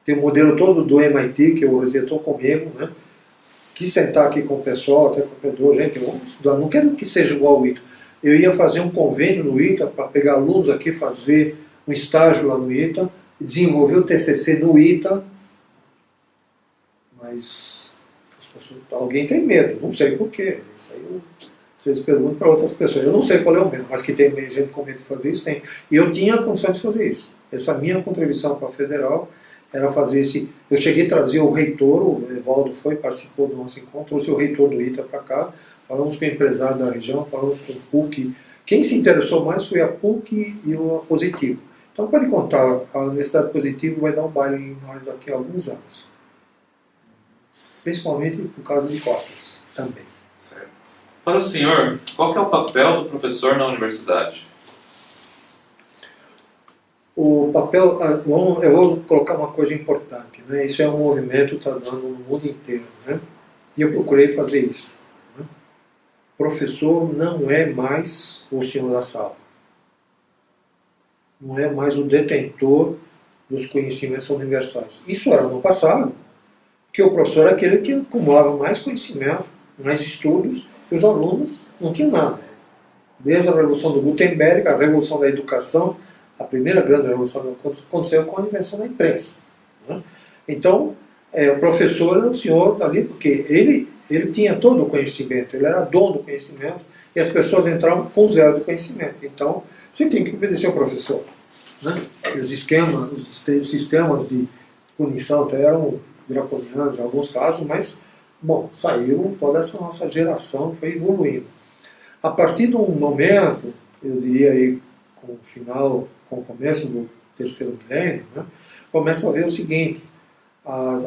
tenho o modelo todo do MIT, que o resetou comigo, né? Quis sentar aqui com o pessoal, até com o Pedro, gente, vamos estudar, não quero que seja igual ao ITA. Eu ia fazer um convênio no ITA para pegar alunos aqui, fazer um estágio lá no ITA, desenvolver o TCC no ITA, mas alguém tem medo, não sei porquê. Isso aí vocês perguntam para outras pessoas. Eu não sei qual é o medo, mas que tem gente com medo de fazer isso, tem. E eu tinha a condição de fazer isso. Essa minha contribuição para a Federal era fazer esse... Eu cheguei a trazer o reitor, o Evaldo participou do nosso encontro, trouxe o reitor do ITA para cá, falamos com o empresário da região, falamos com o PUC. Quem se interessou mais foi a PUC e o Positivo. Então pode contar, a Universidade Positivo vai dar um baile em nós daqui a alguns anos. Principalmente por causa de cotas também. Certo. Para o senhor, qual que é o papel do professor na universidade? O papel, eu vou colocar uma coisa importante, né? Isso é um movimento que está dando no mundo inteiro, né? E eu procurei fazer isso. Né? Professor não é mais o senhor da sala. Não é mais o detentor dos conhecimentos universais. Isso era no passado, que o professor era aquele que acumulava mais conhecimento, mais estudos, e os alunos não tinham nada. Desde a Revolução do Gutenberg, a Revolução da Educação, a primeira grande revolução aconteceu com a invenção da imprensa. Né? Então, o professor era o senhor ali, porque ele tinha todo o conhecimento, ele era dono do conhecimento, e as pessoas entravam com zero do conhecimento. Então, você tem que obedecer ao professor. Né? Os sistemas de punição até eram draconianos em alguns casos, mas, bom, saiu toda essa nossa geração que foi evoluindo. A partir de um momento, eu diria aí, com o começo do terceiro milênio, né, começa a ver o seguinte,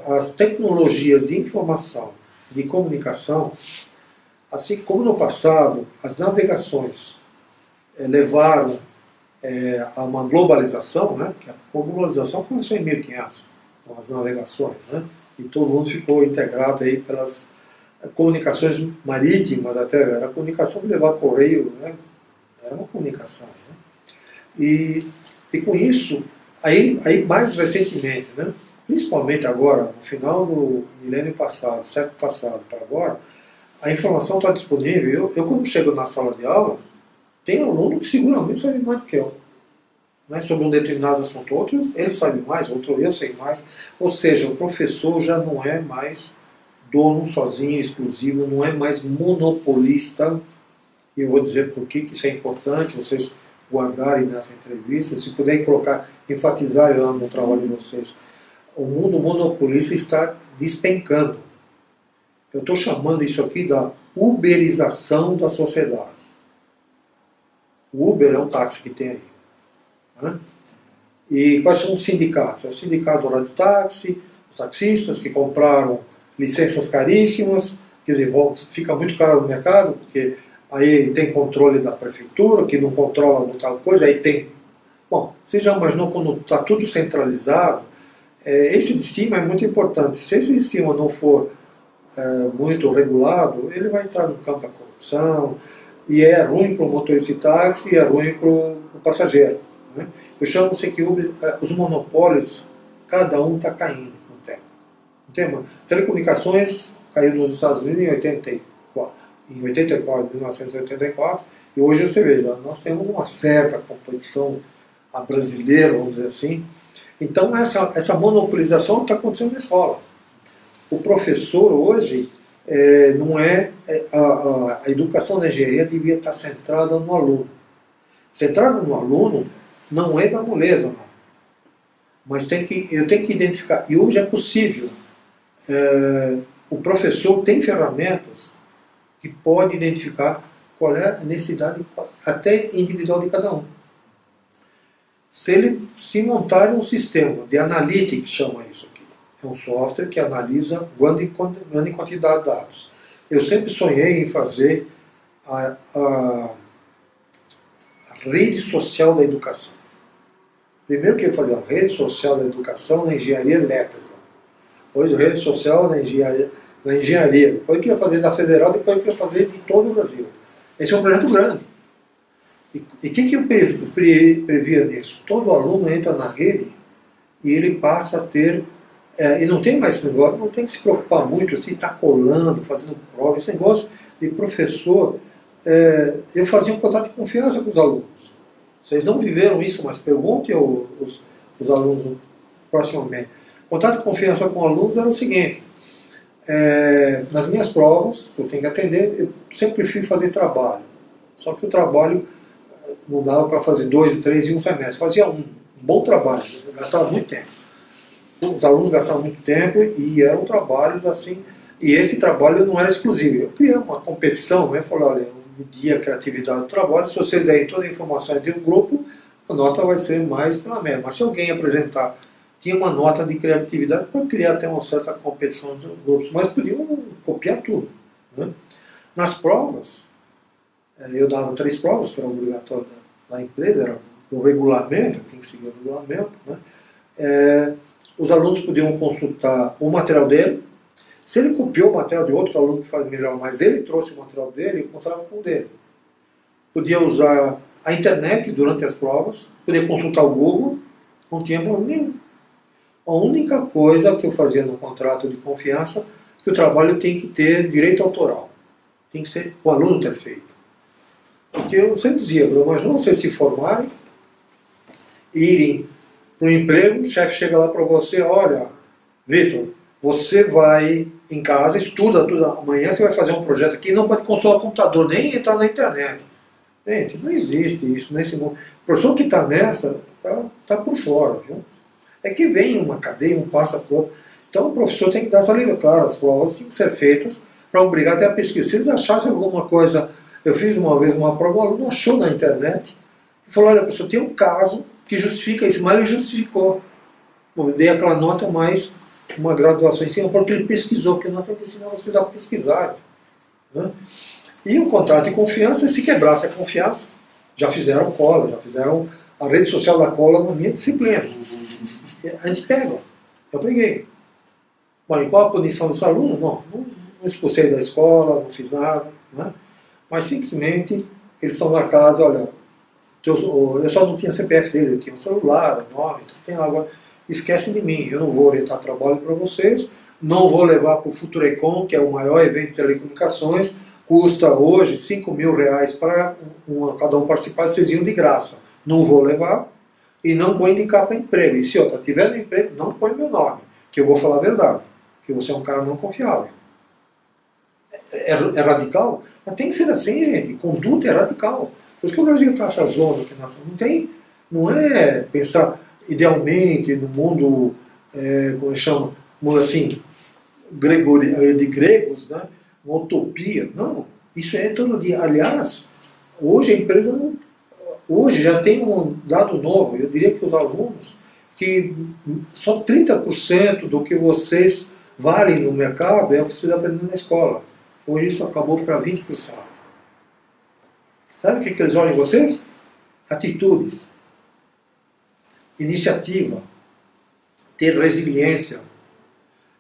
as tecnologias de informação e de comunicação, assim como no passado, as navegações levaram a uma globalização, né, que a globalização começou em 1500, com as navegações, né, e todo mundo ficou integrado aí pelas comunicações marítimas, até era a comunicação de levar correio, né, era uma comunicação. Né, e com isso, aí mais recentemente, né, principalmente agora, no final do milênio passado, século passado para agora, a informação está disponível. Eu quando chego na sala de aula, tem aluno que seguramente sabe mais do que eu. Né, sobre um determinado assunto, outro ele sabe mais, outro eu sei mais. Ou seja, o professor já não é mais dono sozinho, exclusivo, não é mais monopolista. E eu vou dizer por que isso é importante, vocês guardarem nessa entrevista, se puderem colocar, enfatizar lá no trabalho de vocês. O mundo monopolista está despencando. Eu estou chamando isso aqui da uberização da sociedade. O Uber é um táxi que tem aí. Né? E quais são os sindicatos? É o sindicato do táxi, os taxistas que compraram licenças caríssimas, quer dizer, fica muito caro no mercado, porque aí tem controle da prefeitura, que não controla tal coisa, aí tem... Bom, você já imaginou quando está tudo centralizado? Esse de cima é muito importante. Se esse de cima não for muito regulado, ele vai entrar no campo da corrupção, e é ruim para o motorista de táxi, e é ruim para o passageiro. Né? eu chamo isso aqui, os monopólios, cada um está caindo no tempo. No tema. Telecomunicações caiu nos Estados Unidos em 1984, e hoje você veja, nós temos uma certa competição a brasileira, vamos dizer assim. Então essa monopolização está acontecendo na escola. O professor hoje, a educação da engenharia devia estar centrada no aluno. Centrada no aluno não é da moleza, não. Mas eu tenho que identificar, e hoje é possível, o professor tem ferramentas que pode identificar qual é a necessidade até individual de cada um. Se montarem um sistema de analytics, chama isso aqui, é um software que analisa grande quantidade de dados. Eu sempre sonhei em fazer a rede social da educação. Primeiro que eu ia fazer a rede social da educação na engenharia elétrica, depois a rede social na engenharia, depois que eu ia fazer da federal, depois que eu ia fazer de todo o Brasil. Esse é um projeto grande. E o que eu previa nisso? Todo aluno entra na rede e ele passa a ter, e não tem mais esse negócio, não tem que se preocupar muito se está colando, fazendo prova, esse negócio de professor. Eu fazia um contato de confiança com os alunos. Vocês não viveram isso, mas perguntem os alunos proximamente. Contato de confiança com alunos era o seguinte: nas minhas provas, que eu tenho que atender, eu sempre prefiro fazer trabalho. Só que o trabalho não dava para fazer 2, 3 em um semestre. Fazia um bom trabalho, gastava muito tempo. Os alunos gastavam muito tempo e eram trabalhos assim. E esse trabalho não era exclusivo. Eu criei uma competição, né? Falei, olha, eu media a criatividade do trabalho. Se vocês derem toda a informação de um grupo, a nota vai ser mais pela média. Mas se alguém apresentar, tinha uma nota de criatividade, pode criar até uma certa competição dos grupos, mas podiam copiar tudo, né? Nas provas, eu dava 3 provas, que eram obrigatórias da empresa, era o regulamento, tem que seguir o regulamento, né? Os alunos podiam consultar o material dele. Se ele copiou o material de outro aluno que faz melhor, mas ele trouxe o material dele, eu consultava com o dele. Podia usar a internet durante as provas, podia consultar o Google, não tinha problema nenhum. A única coisa que eu fazia no contrato de confiança é que o trabalho tem que ter direito autoral. Tem que ser o aluno ter feito. Porque eu sempre dizia, mas não vocês se formarem, irem para o emprego, o chefe chega lá para você, olha, Vitor, você vai em casa, estuda tudo, amanhã você vai fazer um projeto aqui, não pode consultar o computador, nem entrar na internet. Gente, não existe isso nesse mundo. O professor que está nessa, está por fora, viu? É que vem uma cadeia, um passa para o outro. Então o professor tem que dar essa lei, claro, as provas têm que ser feitas para obrigar até a pesquisa. Se eles achassem alguma coisa, eu fiz uma vez uma prova, o aluno achou na internet e falou, olha, professor, tem um caso que justifica isso, mas ele justificou. Bom, eu dei aquela nota mais uma graduação em cima, porque ele pesquisou, porque nós temos que ensinar vocês a pesquisarem, né? E o contrato de confiança, se quebrasse a confiança, já fizeram cola, já fizeram a rede social da cola na minha disciplina. A gente pega, eu peguei. Bom, e qual a punição desse aluno? Não expulsei da escola, não fiz nada, né? Mas simplesmente eles estão marcados, olha, eu só não tinha CPF dele, eu tinha um celular, o nome, então tem lá agora. Esquece de mim, eu não vou orientar trabalho para vocês, não vou levar para o Futurecom, que é o maior evento de telecomunicações, custa hoje R$5.000 para cada um participar, vocês iam de graça. Não vou levar e não vou indicar para emprego. E se outra tiver no emprego, não põe meu nome, que eu vou falar a verdade, que você é um cara não confiável. É radical? Mas tem que ser assim, gente, conduta é radical. Por isso que o Brasil está nessa zona que nós não é pensar idealmente no mundo, como chama, mundo assim, de gregos, né? Uma utopia. Não, isso é todo dia. Aliás, hoje a empresa hoje já tem um dado novo, eu diria que os alunos, que só 30% do que vocês valem no mercado é o que vocês aprendem na escola. Hoje isso acabou para 20%. Sabe o que eles olham em vocês? Atitudes, iniciativa, ter resiliência.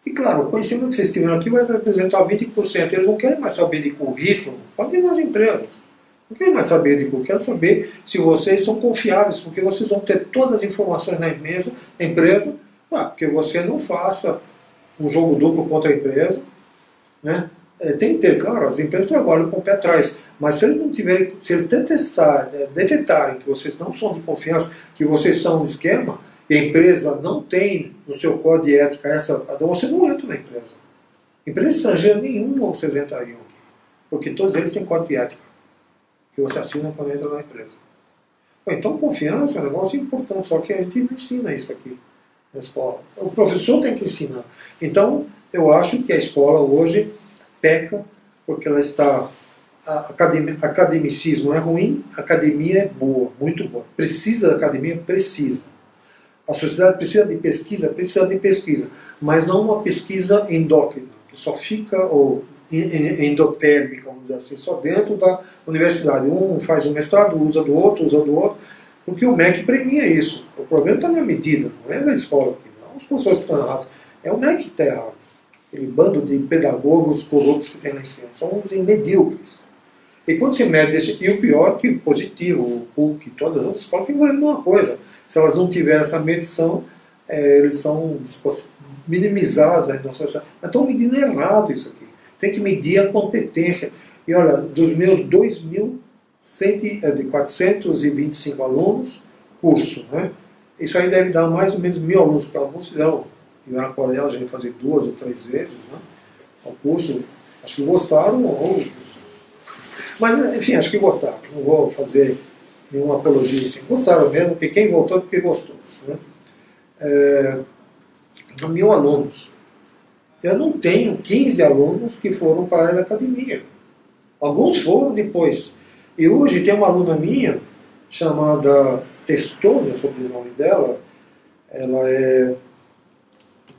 E claro, o conhecimento que vocês tiveram aqui vai representar 20%. Eles não querem mais saber de currículo, podem ir nas empresas. Não quero mais saber de curso, quero saber se vocês são confiáveis, porque vocês vão ter todas as informações na empresa, porque você não faça um jogo duplo contra a empresa, né? Tem que ter, claro, as empresas trabalham com o pé atrás, mas se eles não tiverem, se eles detectarem que vocês não são de confiança, que vocês são um esquema, e a empresa não tem no seu código de ética essa, você não entra na empresa. Empresa estrangeira nenhuma vocês entrariam aqui, porque todos eles têm código de ética, que você assina quando entra na empresa. Então confiança é um negócio importante, só que a gente não ensina isso aqui na escola. O professor tem que ensinar. Então, eu acho que a escola hoje peca porque ela está... Academicismo é ruim, a academia é boa, muito boa. Precisa da academia? Precisa. A sociedade precisa de pesquisa, mas não uma pesquisa endócrina, que só fica, ou endotérmica, vamos dizer assim, só dentro da universidade. Um faz um mestrado, usa do outro, porque o MEC premia isso. O problema está na medida, não é na escola aqui, não. Os professores que estão errados. É o MEC que está errado. Aquele bando de pedagogos corruptos que tem lá em cima. São os medíocres. E quando se mede esse, e o pior que positivo, o PUC, todas as outras escolas, tem que ver uma coisa. Se elas não tiverem essa medição, eles são minimizados aí na sociedade. Mas estão medindo errado isso aqui. Tem que medir a competência. E olha, dos meus 2.425 alunos, curso, né? Isso aí deve dar mais ou menos 1.000 alunos, porque alguns tiveram a coragem de fazer 2 ou 3 vezes, né? O curso, acho que gostaram, mas enfim, acho que gostaram. Não vou fazer nenhuma apologia assim. Gostaram mesmo, porque quem voltou é porque gostou, né? 1.000 alunos. Eu não tenho 15 alunos que foram para a área da academia. Alguns foram depois. E hoje tem uma aluna minha, chamada Testoni, o sobrenome dela, ela é,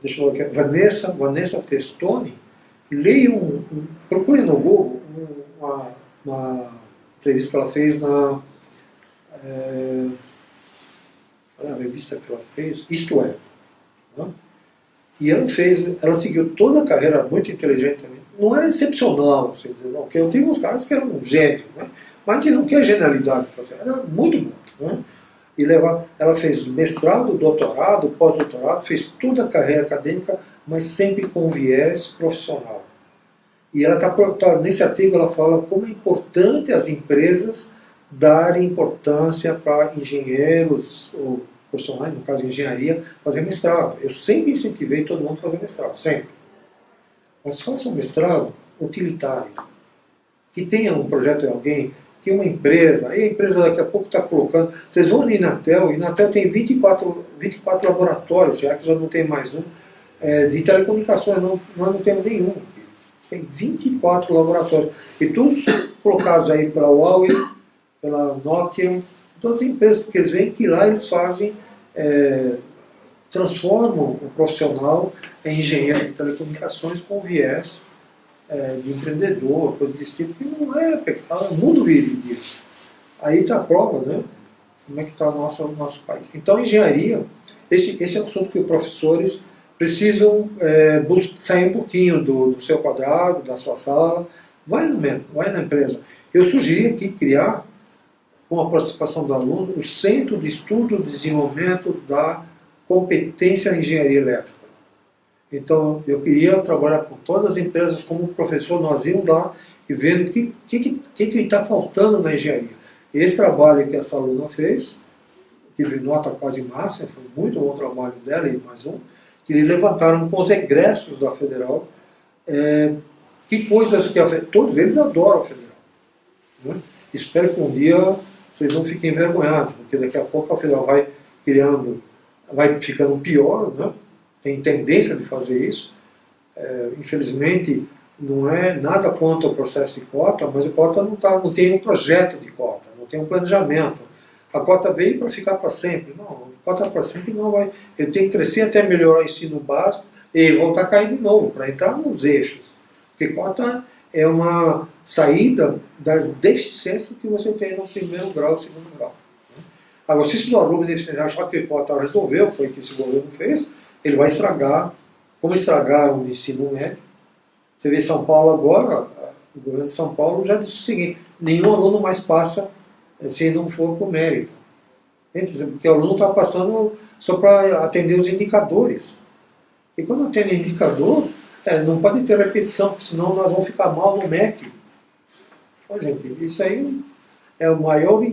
deixa eu ver aqui, Vanessa Testoni. Leiam, procurem no Google uma entrevista que ela fez na revista que ela fez, Isto É. Né? E ela seguiu toda a carreira muito inteligentemente. Não era excepcional, assim dizer, não, porque eu tenho uns caras que eram um gênio, né? Mas a gente não quer genialidade, era muito bom. Né? E ela fez mestrado, doutorado, pós-doutorado, fez toda a carreira acadêmica, mas sempre com viés profissional. E ela nesse artigo ela fala como é importante as empresas darem importância para engenheiros ou profissionais, no caso de engenharia, fazer mestrado. Eu sempre incentivei todo mundo a fazer mestrado, sempre. Mas faça um mestrado utilitário, que tenha um projeto de alguém, que uma empresa, aí a empresa daqui a pouco está colocando, vocês vão ali na Inatel, e na Inatel tem 24 laboratórios, se é que já não tem mais um, de telecomunicações, nós não temos nenhum. Tem 24 laboratórios, e todos colocados aí pela Huawei, pela Nokia, todas as empresas, porque eles veem que lá eles fazem, transformam o profissional em engenheiro de telecomunicações com viés de empreendedor, coisa desse tipo, que não é pecado, o mundo vive disso. Aí está a prova, né? Como é que está o nosso país. Então, engenharia, esse é um assunto que os professores precisam sair um pouquinho do seu quadrado, da sua sala, vai na empresa. Eu sugeri aqui criar, com a participação do aluno, o Centro de Estudo e Desenvolvimento da Competência em Engenharia Elétrica. Então, eu queria trabalhar com todas as empresas como professor, nós íamos lá e vendo o que está faltando na engenharia. Esse trabalho que essa aluna fez, tive nota quase máxima, foi muito bom o trabalho dela e mais um, que eles levantaram com os egressos da Federal, que coisas que todos eles adoram a Federal. Né? Espero que um dia vocês não fiquem envergonhados, porque daqui a pouco a Federal vai ficando pior, né? Tem tendência de fazer isso. Infelizmente, não é nada contra o processo de cota, mas a cota não tem um projeto de cota, não tem um planejamento. A cota veio para ficar para sempre. Não, a cota para sempre não vai. Ele tem que crescer até melhorar o ensino básico e voltar a cair de novo, para entrar nos eixos. Porque cota é uma saída das deficiências que você tem no primeiro grau, segundo grau. Agora, se o aluno de deficiência achar que a cota resolveu, foi o que esse governo fez, ele vai estragar, como estragaram o ensino médio. Você vê São Paulo agora, o governo de São Paulo já disse o seguinte: nenhum aluno mais passa se não for por mérito. Porque o aluno está passando só para atender os indicadores. E quando atende indicador, não pode ter repetição, senão nós vamos ficar mal no MEC. Então, gente, isso aí é a maior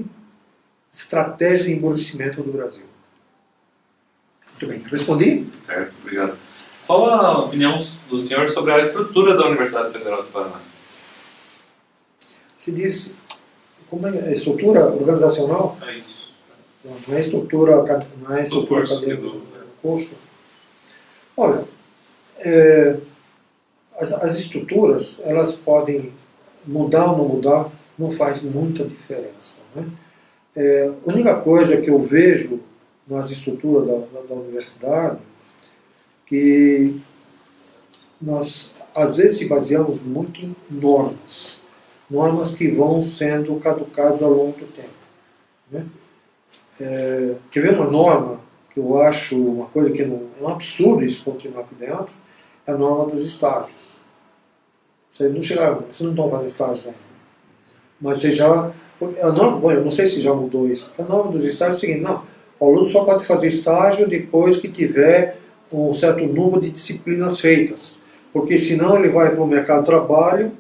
estratégia de emburrecimento do Brasil. Muito bem, respondi? Certo, obrigado. Qual a opinião do senhor sobre a estrutura da Universidade Federal do Paraná? Se diz, como é a estrutura organizacional? É isso. Não é estrutura acadêmica do curso. Olha, as estruturas, elas podem mudar ou não mudar, não faz muita diferença, né? A única coisa que eu vejo nas estruturas da universidade, que nós às vezes se baseamos muito em normas que vão sendo caducadas ao longo do tempo, né? Quer ver uma norma que eu acho uma coisa que não, é um absurdo isso continuar aqui dentro, é a norma dos estágios. Vocês não chegaram, vocês não estão fazendo estágios ainda. Mas vocês já... A norma, bom, eu não sei se já mudou isso. A norma dos estágios é o seguinte: não, o aluno só pode fazer estágio depois que tiver um certo número de disciplinas feitas. Porque senão ele vai para o mercado de trabalho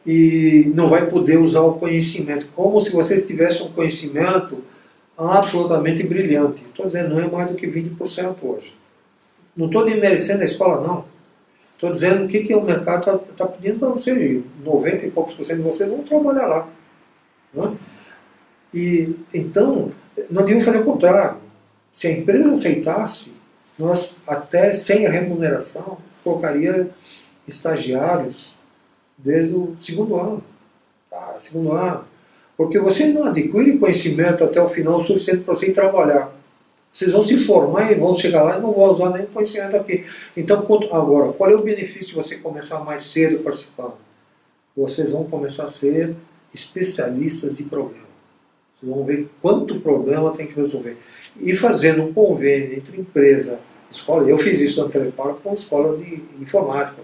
e não vai poder usar o conhecimento. Como se vocês tivessem um conhecimento absolutamente brilhante. Estou dizendo, não é mais do que 20% hoje. Não estou desmerecendo a escola, não. Estou dizendo o que o mercado está pedindo para vocês. 90 e poucos por cento de vocês vão trabalhar lá. Né? E, então, nós devíamos fazer o contrário. Se a empresa aceitasse, nós até sem remuneração colocaria estagiários desde o segundo ano. Tá? Segundo ano. Porque você não adquire conhecimento até o final o suficiente para você ir trabalhar. Vocês vão se formar e vão chegar lá e não vão usar nem conhecimento aqui. Então, agora, qual é o benefício de você começar mais cedo participando? Vocês vão começar a ser especialistas de problemas. Vocês vão ver quanto problema tem que resolver. E fazendo um convênio entre empresa e escola, eu fiz isso na Telepar com escolas de informática.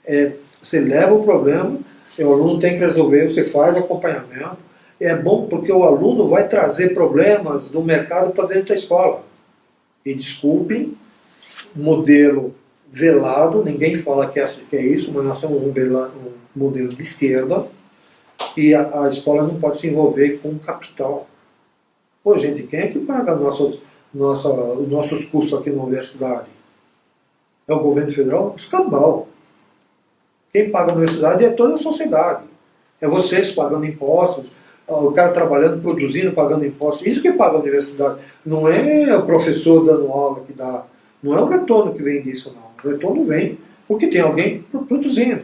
Né? Você leva o problema, o aluno tem que resolver, você faz acompanhamento. É bom porque o aluno vai trazer problemas do mercado para dentro da escola. E desculpem, modelo velado, ninguém fala que é isso, mas nós somos um modelo de esquerda, e a escola não pode se envolver com capital. Pô, gente, quem é que paga os nossos cursos aqui na universidade? É o governo federal? Escambau. Quem paga a universidade é toda a sociedade. É vocês pagando impostos, o cara trabalhando, produzindo, pagando impostos. Isso que paga a universidade. Não é o professor dando aula que dá. Não é o retorno que vem disso, não. O retorno vem porque tem alguém produzindo.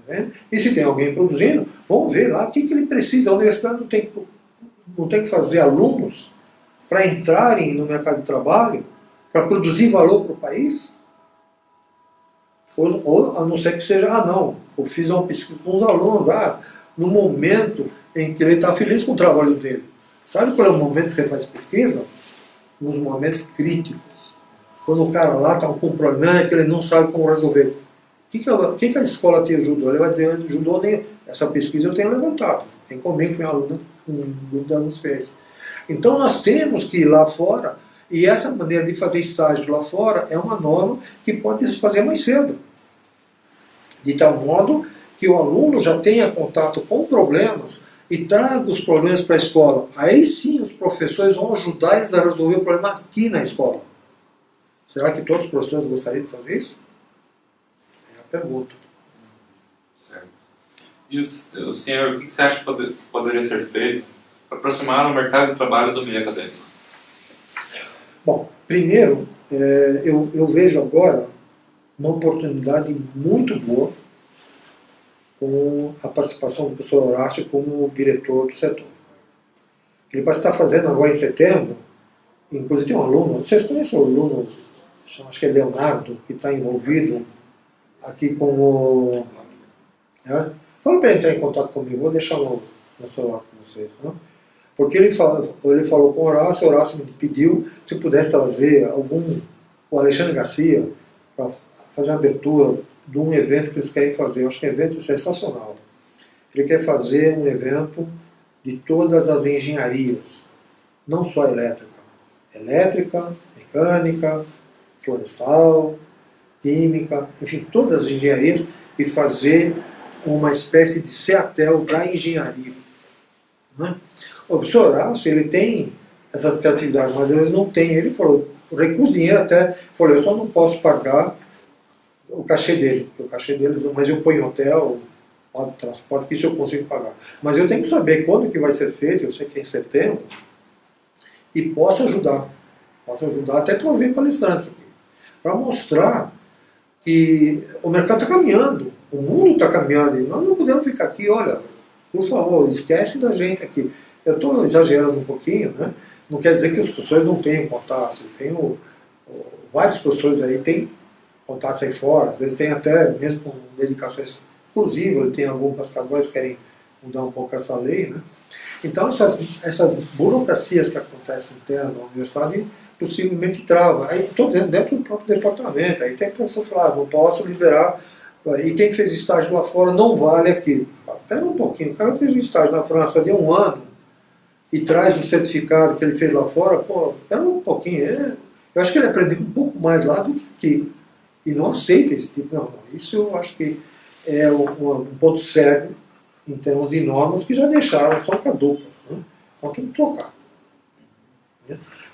Né? E se tem alguém produzindo, vamos ver lá o que ele precisa. A universidade não tem que fazer alunos para entrarem no mercado de trabalho, para produzir valor para o país? Ou a não ser que seja, não, eu fiz uma pesquisa com os alunos, no momento em que ele está feliz com o trabalho dele. Sabe qual é o momento que você faz pesquisa? Nos momentos críticos. Quando o cara lá está com um problema que ele não sabe como resolver. O que a escola te ajudou? Ele vai dizer, ajudou nem essa pesquisa eu tenho levantado. Tem comigo que foi um grupo de alunos fez. Então nós temos que ir lá fora, e essa maneira de fazer estágio lá fora é uma norma que pode se fazer mais cedo. De tal modo que o aluno já tenha contato com problemas e traga os problemas para a escola. Aí sim os professores vão ajudar eles a resolver o problema aqui na escola. Será que todos os professores gostariam de fazer isso? É a pergunta. Certo. E o senhor, o que você acha que poderia ser feito para aproximar o mercado de trabalho do meio acadêmico? Bom, primeiro, eu vejo agora uma oportunidade muito boa com a participação do professor Horácio como diretor do setor. Ele vai estar fazendo agora em setembro, inclusive tem um aluno, vocês conhecem o aluno, acho que é Leonardo, que está envolvido aqui com o... Fala para ele entrar em contato comigo, vou deixar no celular com vocês. Né? Porque ele falou com o Horácio me pediu se pudesse trazer o Alexandre Garcia para fazer uma abertura de um evento que eles querem fazer. Eu acho que o evento é sensacional. Ele quer fazer um evento de todas as engenharias, não só elétrica. Elétrica, mecânica, florestal, química, enfim, todas as engenharias, e fazer uma espécie de Seatel da engenharia. Né? O professor Horácio, ele tem essas criatividades, mas eles não têm. Ele falou, o recurso de dinheiro até, falou, eu só não posso pagar o cachê dele, porque o cachê deles, mas eu ponho hotel, pago transporte, que isso eu consigo pagar. Mas eu tenho que saber quando que vai ser feito, eu sei que é em setembro, e posso ajudar até trazer palestrantes aqui, para mostrar que o mercado está caminhando, o mundo está caminhando, e nós não podemos ficar aqui, olha, por favor, esquece da gente aqui. Eu estou exagerando um pouquinho, né? Não quer dizer que os professores não tenham contato, eu tenho vários professores aí têm contatos aí fora, às vezes tem até, mesmo com dedicação exclusiva, tem alguns pescadores que querem mudar um pouco essa lei, né? Então essas burocracias que acontecem internas na universidade possivelmente travam. Aí estou dizendo dentro do próprio departamento, aí tem professor falar, não posso liberar, e quem fez estágio lá fora não vale aqui. Espera um pouquinho, o cara fez um estágio na França de 1 ano e traz o certificado que ele fez lá fora, pô, espera um pouquinho, eu acho que ele aprendeu um pouco mais lá do que aqui. E não aceita esse tipo, não. Isso eu acho que é um ponto cego em termos de normas que já deixaram, são caducas. Né? Então tem que trocar.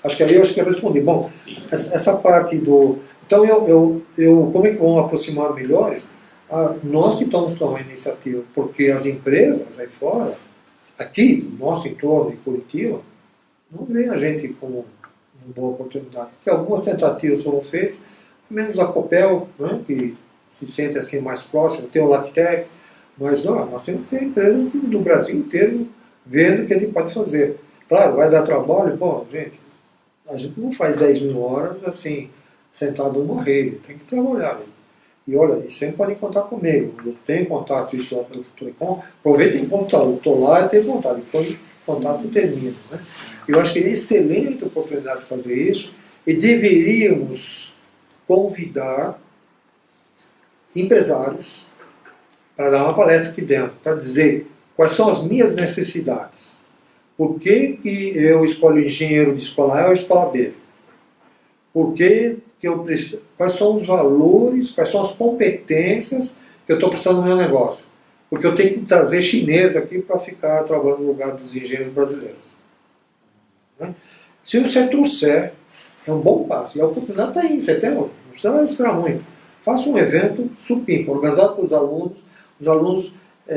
Acho que aí eu respondi. Bom, essa parte do... Então, como é que vamos aproximar melhores? Nós que estamos tomando a iniciativa, porque as empresas aí fora, aqui, no nosso entorno, em Curitiba, não veem a gente como uma boa oportunidade. Porque algumas tentativas foram feitas, menos a Copel, né, que se sente assim mais próximo, tem o Lactec, mas não, nós temos que ter empresas do Brasil inteiro vendo o que a gente pode fazer. Claro, vai dar trabalho, bom, gente, a gente não faz 10.000 horas assim, sentado numa rede, tem que trabalhar. Né? E olha, sempre podem contar comigo, eu tenho contato isso lá pelo Futurecom, aproveitem contato, eu estou lá e tenho contato, depois o contato termina. Né? Eu acho que é excelente a oportunidade de fazer isso, e deveríamos convidar empresários para dar uma palestra aqui dentro, para dizer quais são as minhas necessidades. Por que eu escolho engenheiro de escola A ou escola B? Por que eu preciso, quais são os valores, quais são as competências que eu estou precisando no meu negócio? Porque eu tenho que trazer chinês aqui para ficar trabalhando no lugar dos engenheiros brasileiros. Né? Se você trouxer, é um bom passo. E a oportunidade está aí em setembro, não precisa esperar muito. Faça um evento supimpa, organizado pelos alunos. Os alunos,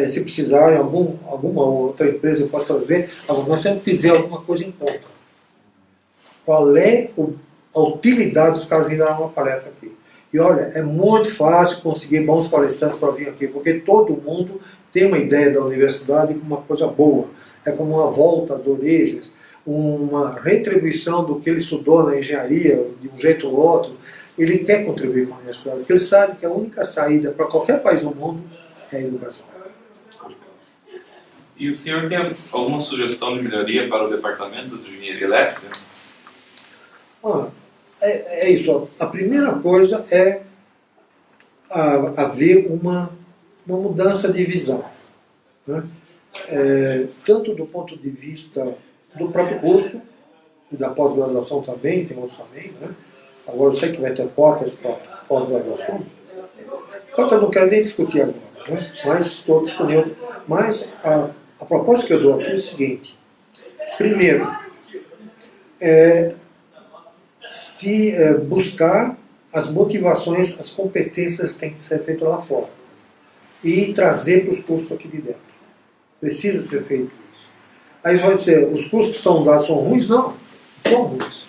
se precisarem, alguma outra empresa eu posso trazer. Agora, nós temos que dizer alguma coisa em conta. Qual é a utilidade dos caras virem dar uma palestra aqui? E olha, é muito fácil conseguir bons palestrantes para vir aqui, porque todo mundo tem uma ideia da universidade como uma coisa boa. É como uma volta às origens, uma retribuição do que ele estudou na engenharia, de um jeito ou outro. Ele quer contribuir com a universidade, porque ele sabe que a única saída para qualquer país do mundo é a educação. E o senhor tem alguma sugestão de melhoria para o departamento de engenharia elétrica? É isso. A primeira coisa é haver uma mudança de visão. Né? Tanto do ponto de vista do próprio curso, e da pós-graduação também, tem outros também, né? Agora eu sei que vai ter cotas para pós-graduação. Cota eu não quero nem discutir agora, né? Mas estou disponível. Mas a proposta que eu dou aqui é o seguinte. Primeiro, buscar as motivações, as competências que têm que ser feitas lá fora. E trazer para os cursos aqui de dentro. Precisa ser feito isso. Aí vai dizer, os cursos que estão dados são ruins? Não são ruins.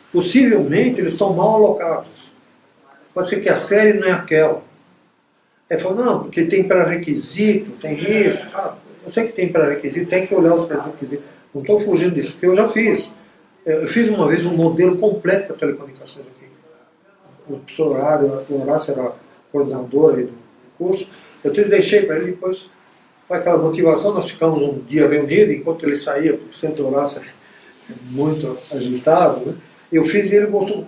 Possivelmente eles estão mal alocados. Pode ser que a série não é aquela. Fala, não, porque tem pré-requisito, tem isso. Eu sei que tem pré-requisito, tem que olhar os pré-requisitos. Não estou fugindo disso, porque eu já fiz. Eu fiz uma vez um modelo completo para telecomunicações aqui. O professor Horácio era coordenador aí do curso. Eu deixei para ele depois, com aquela motivação, nós ficamos um dia reunidos, enquanto ele saía, porque sempre o Horácio é muito agitado, né? Eu fiz e ele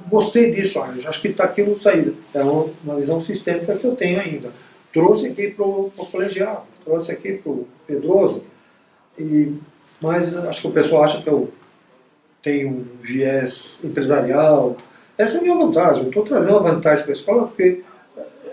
gostei disso, acho que está aqui no saída. É uma visão sistêmica que eu tenho ainda. Trouxe aqui para o colegiado, trouxe aqui para o Pedroso, mas acho que o pessoal acha que eu tenho um viés empresarial. Essa é a minha vantagem, eu estou trazendo uma vantagem para a escola porque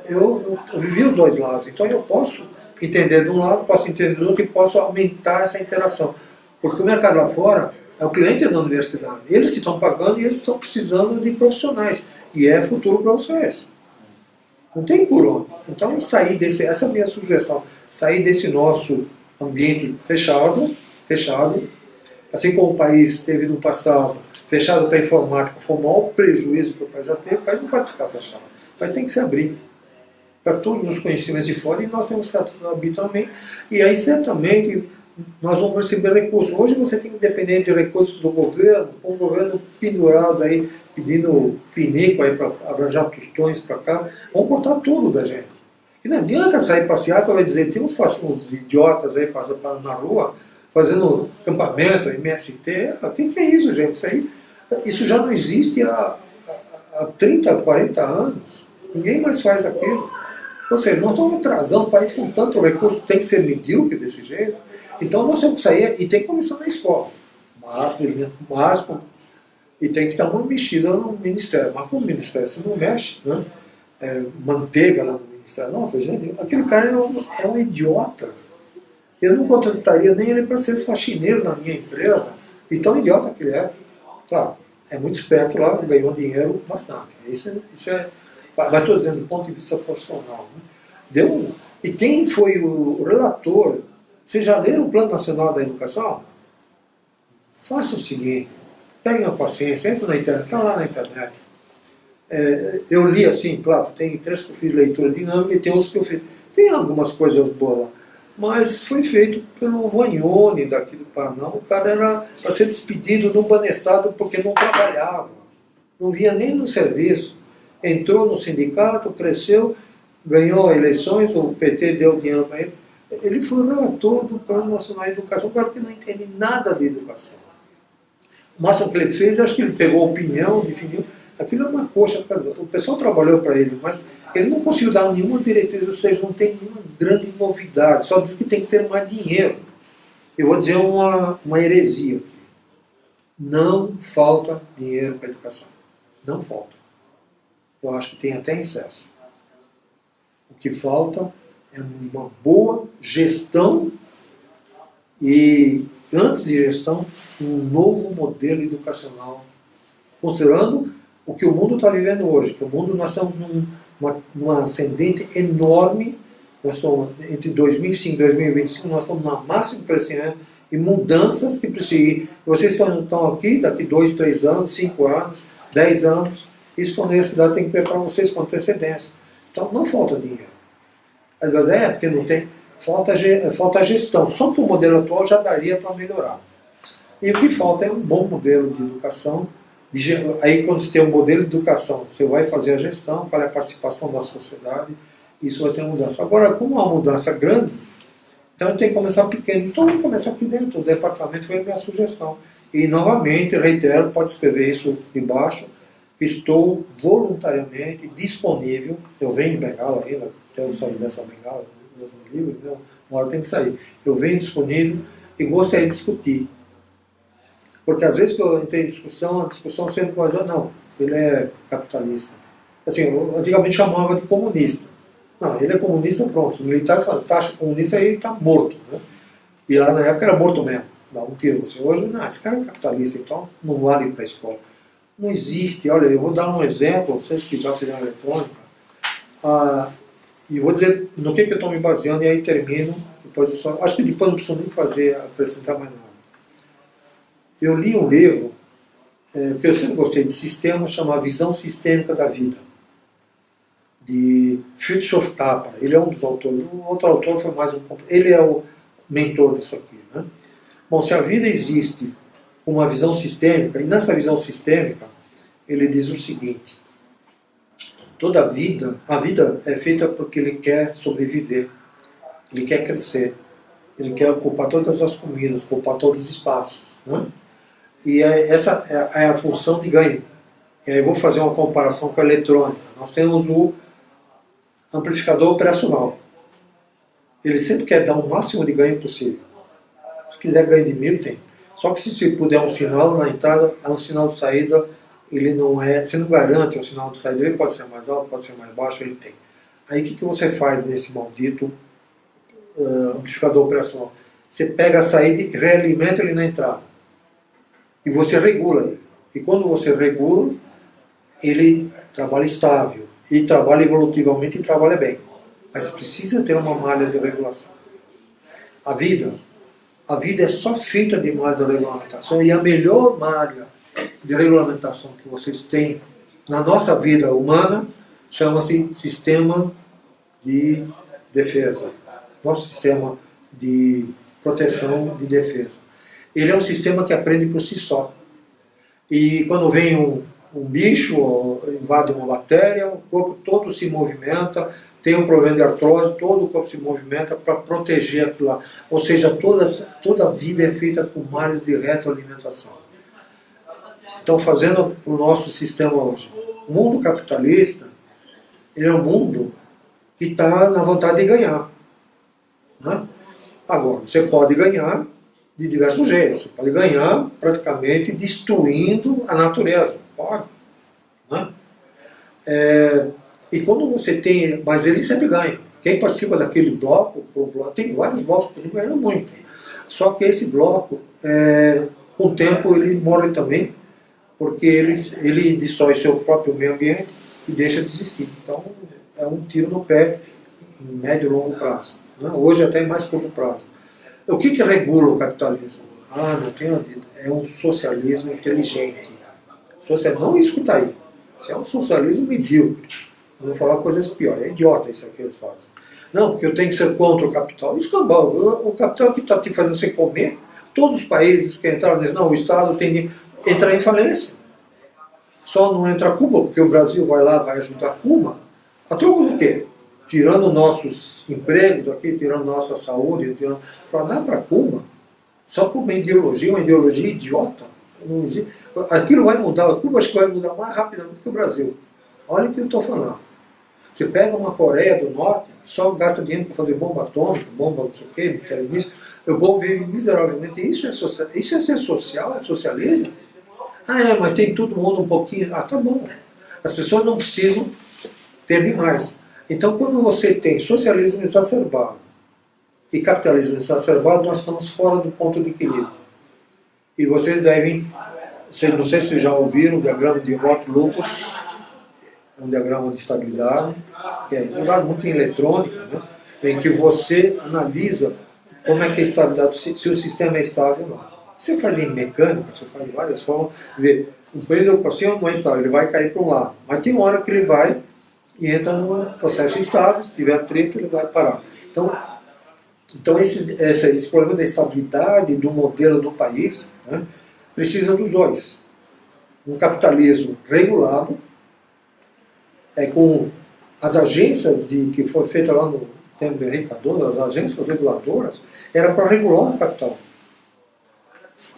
eu vivi os dois lados, então eu posso entender de um lado, posso entender do outro e posso aumentar essa interação. Porque o mercado lá fora é o cliente da universidade, eles que estão pagando e eles estão precisando de profissionais, e é futuro para vocês. Não tem por onde. Então, essa é a minha sugestão, sair desse nosso ambiente fechado, assim como o país teve no passado, fechado para a informática, foi o maior prejuízo que o país já teve, o país não pode ficar fechado, o país tem que se abrir para todos os conhecimentos de fora, e nós temos que abrir também, e aí certamente nós vamos receber recursos. Hoje você tem que depender de recursos do governo, com o governo pendurado aí, pedindo pinico aí para arranjar tostões para cá, vão cortar tudo da gente. E não adianta sair passear, vai dizer, tem uns idiotas aí passando na rua, fazendo acampamento, MST, o que é isso, gente? Isso já não existe há 30, 40 anos, ninguém mais faz aquilo. Ou seja, nós estamos atrasando o país com tanto recurso, tem que ser medíocre desse jeito. Então nós temos que sair e tem que começar na escola. Básico, e tem que dar uma mexida no ministério. Mas como o ministério se não mexe, né? Manteiga lá no ministério. Nossa, gente, aquele cara é um idiota. Eu não contrataria nem ele para ser faxineiro na minha empresa. E tão idiota que ele é. Claro, é muito esperto lá, ganhou dinheiro bastante. Isso é. Mas estou dizendo do ponto de vista profissional. Né? E quem foi o relator? Vocês já leram o Plano Nacional da Educação? Faça o seguinte, pegue uma paciência, entra na internet, está lá na internet. Eu li assim, claro, tem 3 que eu fiz leitura dinâmica e tem outros que eu fiz. Tem algumas coisas boas lá, mas foi feito pelo Vagnoni daqui do Paraná. O cara era para ser despedido no Banestado porque não trabalhava, não vinha nem no serviço. Entrou no sindicato, cresceu, ganhou eleições, o PT deu dinheiro para ele. Ele foi o relator do Plano Nacional de Educação, claro que não entende nada de educação. O máximo que ele fez, acho que ele pegou a opinião, definiu. Aquilo é uma coxa. O pessoal trabalhou para ele, mas ele não conseguiu dar nenhuma diretriz, ou seja, não tem nenhuma grande novidade, só diz que tem que ter mais dinheiro. Eu vou dizer uma heresia aqui. Não falta dinheiro para a educação. Não falta. Eu acho que tem até excesso. O que falta é uma boa gestão e, antes de gestão, um novo modelo educacional, considerando o que o mundo está vivendo hoje, que o mundo, nós estamos numa ascendente enorme, nós estamos, entre 2005 e 2025, nós estamos na máxima crescimento e mudanças que precisam. Vocês estão aqui, daqui 2, 3 anos, 5 anos, 10 anos, isso que a universidade tem que preparar vocês com antecedência. Então não falta dinheiro. Às vezes porque não tem, falta gestão. Só para o modelo atual já daria para melhorar. E o que falta é um bom modelo de educação. Aí quando você tem um modelo de educação, você vai fazer a gestão, para a participação da sociedade, isso vai ter uma mudança. Agora, como é uma mudança grande, então tem que começar pequeno. Então vamos começar aqui dentro, o departamento foi a minha sugestão. E novamente, reitero, pode escrever isso embaixo, estou voluntariamente disponível, eu venho de Bengala ainda, até eu sair dessa Bengala, Deus me livre, então, uma hora tem que sair. Eu venho disponível e gostaria de discutir. Porque às vezes que eu entrei em discussão, a discussão sempre vai dizer, não, ele é capitalista. Assim, eu antigamente chamava de comunista. Não, ele é comunista, pronto. Os militares falam, taxa comunista aí está morto. Né? E lá na época era morto mesmo. Dá um tiro você. Hoje, não, esse cara é capitalista, então não vale para a escola. Não existe. Olha, eu vou dar um exemplo, vocês que já fizeram eletrônica, e vou dizer no que eu estou me baseando, e aí termino. Depois acho que depois não preciso nem acrescentar mais nada. Eu li um livro, que eu sempre gostei de sistema, chama Visão Sistêmica da Vida, de Fritjof Capra. Ele é um dos autores. O outro autor foi mais um. Ele é o mentor disso aqui. Né? Bom, se a vida existe uma visão sistêmica, e nessa visão sistêmica, ele diz o seguinte: toda a vida é feita porque ele quer sobreviver, ele quer crescer, ele quer ocupar todas as comidas, ocupar todos os espaços. Né? E essa é a função de ganho. E aí eu vou fazer uma comparação com a eletrônica. Nós temos o amplificador operacional. Ele sempre quer dar o máximo de ganho possível. Se quiser ganho de 1000, tem. Só que se puder um sinal na entrada, um sinal de saída, ele não é. Você não garante o sinal de saída, ele pode ser mais alto, pode ser mais baixo, ele tem. Aí o que você faz nesse maldito amplificador operacional? Você pega a saída e realimenta ele na entrada. E você regula ele. E quando você regula, ele trabalha estável. E trabalha evolutivamente e trabalha bem. Mas precisa ter uma malha de regulação. A vida é só feita de malhas de regulamentação. E a melhor malha de regulamentação que vocês têm na nossa vida humana chama-se sistema de defesa. Nosso sistema de proteção de defesa. Ele é um sistema que aprende por si só. E quando vem um bicho, ou invade uma bactéria, o corpo todo se movimenta, tem um problema de artrose, todo o corpo se movimenta para proteger aquilo lá. Ou seja, toda a vida é feita com malhas de retroalimentação. Então, fazendo o nosso sistema hoje. O mundo capitalista, ele é um mundo que está na vontade de ganhar. Né? Agora, você pode ganhar de diversos jeitos. Você pode ganhar praticamente destruindo a natureza. Pode. Né? E quando você tem... Mas ele sempre ganha. Quem participa daquele bloco, tem vários blocos que ele ganha muito. Só que esse bloco, com o tempo, ele morre também, porque ele destrói seu próprio meio ambiente e deixa de existir. Então, é um tiro no pé em médio e longo prazo. Né? Hoje até em mais curto prazo. O que regula o capitalismo? Não tenho dúvida. É um socialismo inteligente. Não isso que está aí. Isso é um socialismo medíocre. Eu vou falar coisas piores. É idiota isso que eles fazem. Não, porque eu tenho que ser contra o capital. Escambau. O capital que está te fazendo você comer, todos os países que entraram nesse... Não, o Estado tem que entrar em falência. Só não entra Cuba, porque o Brasil vai lá, vai ajudar Cuba. A troca do quê? Tirando nossos empregos aqui, tirando nossa saúde, para dar para Cuba, só por uma ideologia idiota. Não existe. Aquilo vai mudar, Cuba acho que vai mudar mais rapidamente que o Brasil. Olha o que eu estou falando. Você pega uma Coreia do Norte, só gasta dinheiro para fazer bomba atômica, bomba não sei o quê, o povo vive miseravelmente. Isso é ser social, socialismo? Mas tem todo mundo um pouquinho. Tá bom. As pessoas não precisam ter demais. Então, quando você tem socialismo exacerbado e capitalismo exacerbado, nós estamos fora do ponto de equilíbrio. E vocês devem, não sei se já ouviram o diagrama de Roth-Lucas, é um diagrama de estabilidade, que é usado muito em eletrônica, né, em que você analisa como é que é a estabilidade, se o sistema é estável ou não. Você faz em mecânica, você faz de várias formas, vê, o pêndulo para cima não é estável, ele vai cair para um lado. Mas tem uma hora que ele vai e entra num processo estável, se tiver atrito, ele vai parar. Então esse problema da estabilidade do modelo do país, né, precisa dos dois. Um capitalismo regulado, com as agências que foram feitas lá no tempo de Henrique Cardoso, as agências reguladoras, era para regular o capital.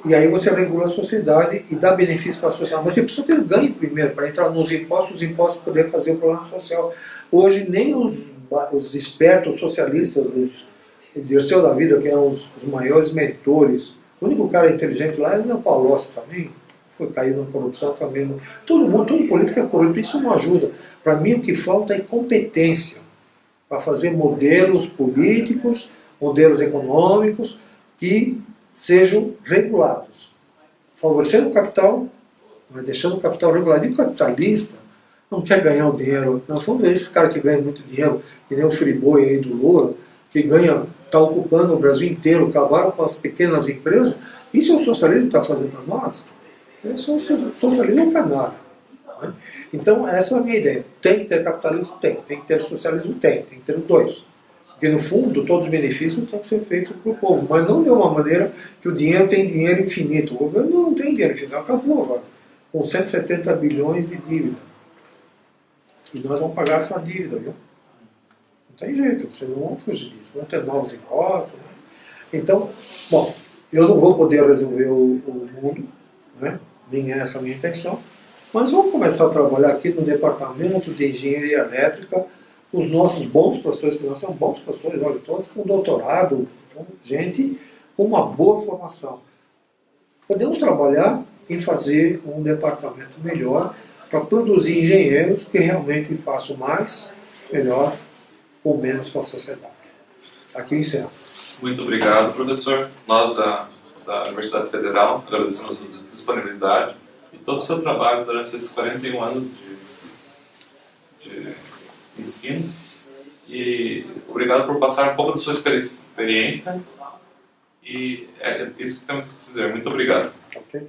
E aí você regula a sociedade e dá benefício para a sociedade. Mas você precisa ter ganho primeiro, para entrar nos impostos, os impostos poder fazer o programa social. Hoje nem os espertos socialistas, os Dirceu da vida, que eram os maiores mentores, o único cara inteligente lá é o Palocci também, foi caído na corrupção também. Todo político é corrupto, isso não ajuda. Para mim o que falta é competência para fazer modelos políticos, modelos econômicos que sejam regulados, favorecendo o capital, mas deixando o capital regulado. E o capitalista não quer ganhar o dinheiro. Não, vamos ver esse cara que ganha muito dinheiro, que nem o Friboi aí do Lula, que está ocupando o Brasil inteiro, acabaram com as pequenas empresas. Isso é o socialismo que está fazendo para nós? O socialismo é um canalha. Né? Então, essa é a minha ideia. Tem que ter capitalismo? Tem que ter socialismo? Tem que ter os dois. Porque, no fundo, todos os benefícios têm que ser feitos para o povo, mas não de uma maneira que o dinheiro tem dinheiro infinito. O governo não tem dinheiro infinito, acabou agora, com 170 bilhões de dívida. E nós vamos pagar essa dívida, viu? Não tem jeito, vocês não vão fugir disso, vão ter novos impostos. Né? Então, eu não vou poder resolver o mundo, né? Nem é essa a minha intenção, Mas vamos começar a trabalhar aqui no departamento de engenharia elétrica, os nossos bons professores, que nós somos bons professores, olha, todos com doutorado, então, gente com uma boa formação. Podemos trabalhar em fazer um departamento melhor para produzir engenheiros que realmente façam mais, melhor ou menos para a sociedade. Aqui eu encerro. Muito obrigado, professor. Nós da Universidade Federal agradecemos a disponibilidade e todo o seu trabalho durante esses 41 anos de ensino. E obrigado por passar um pouco da sua experiência. E é isso que temos que dizer. Muito obrigado. Okay.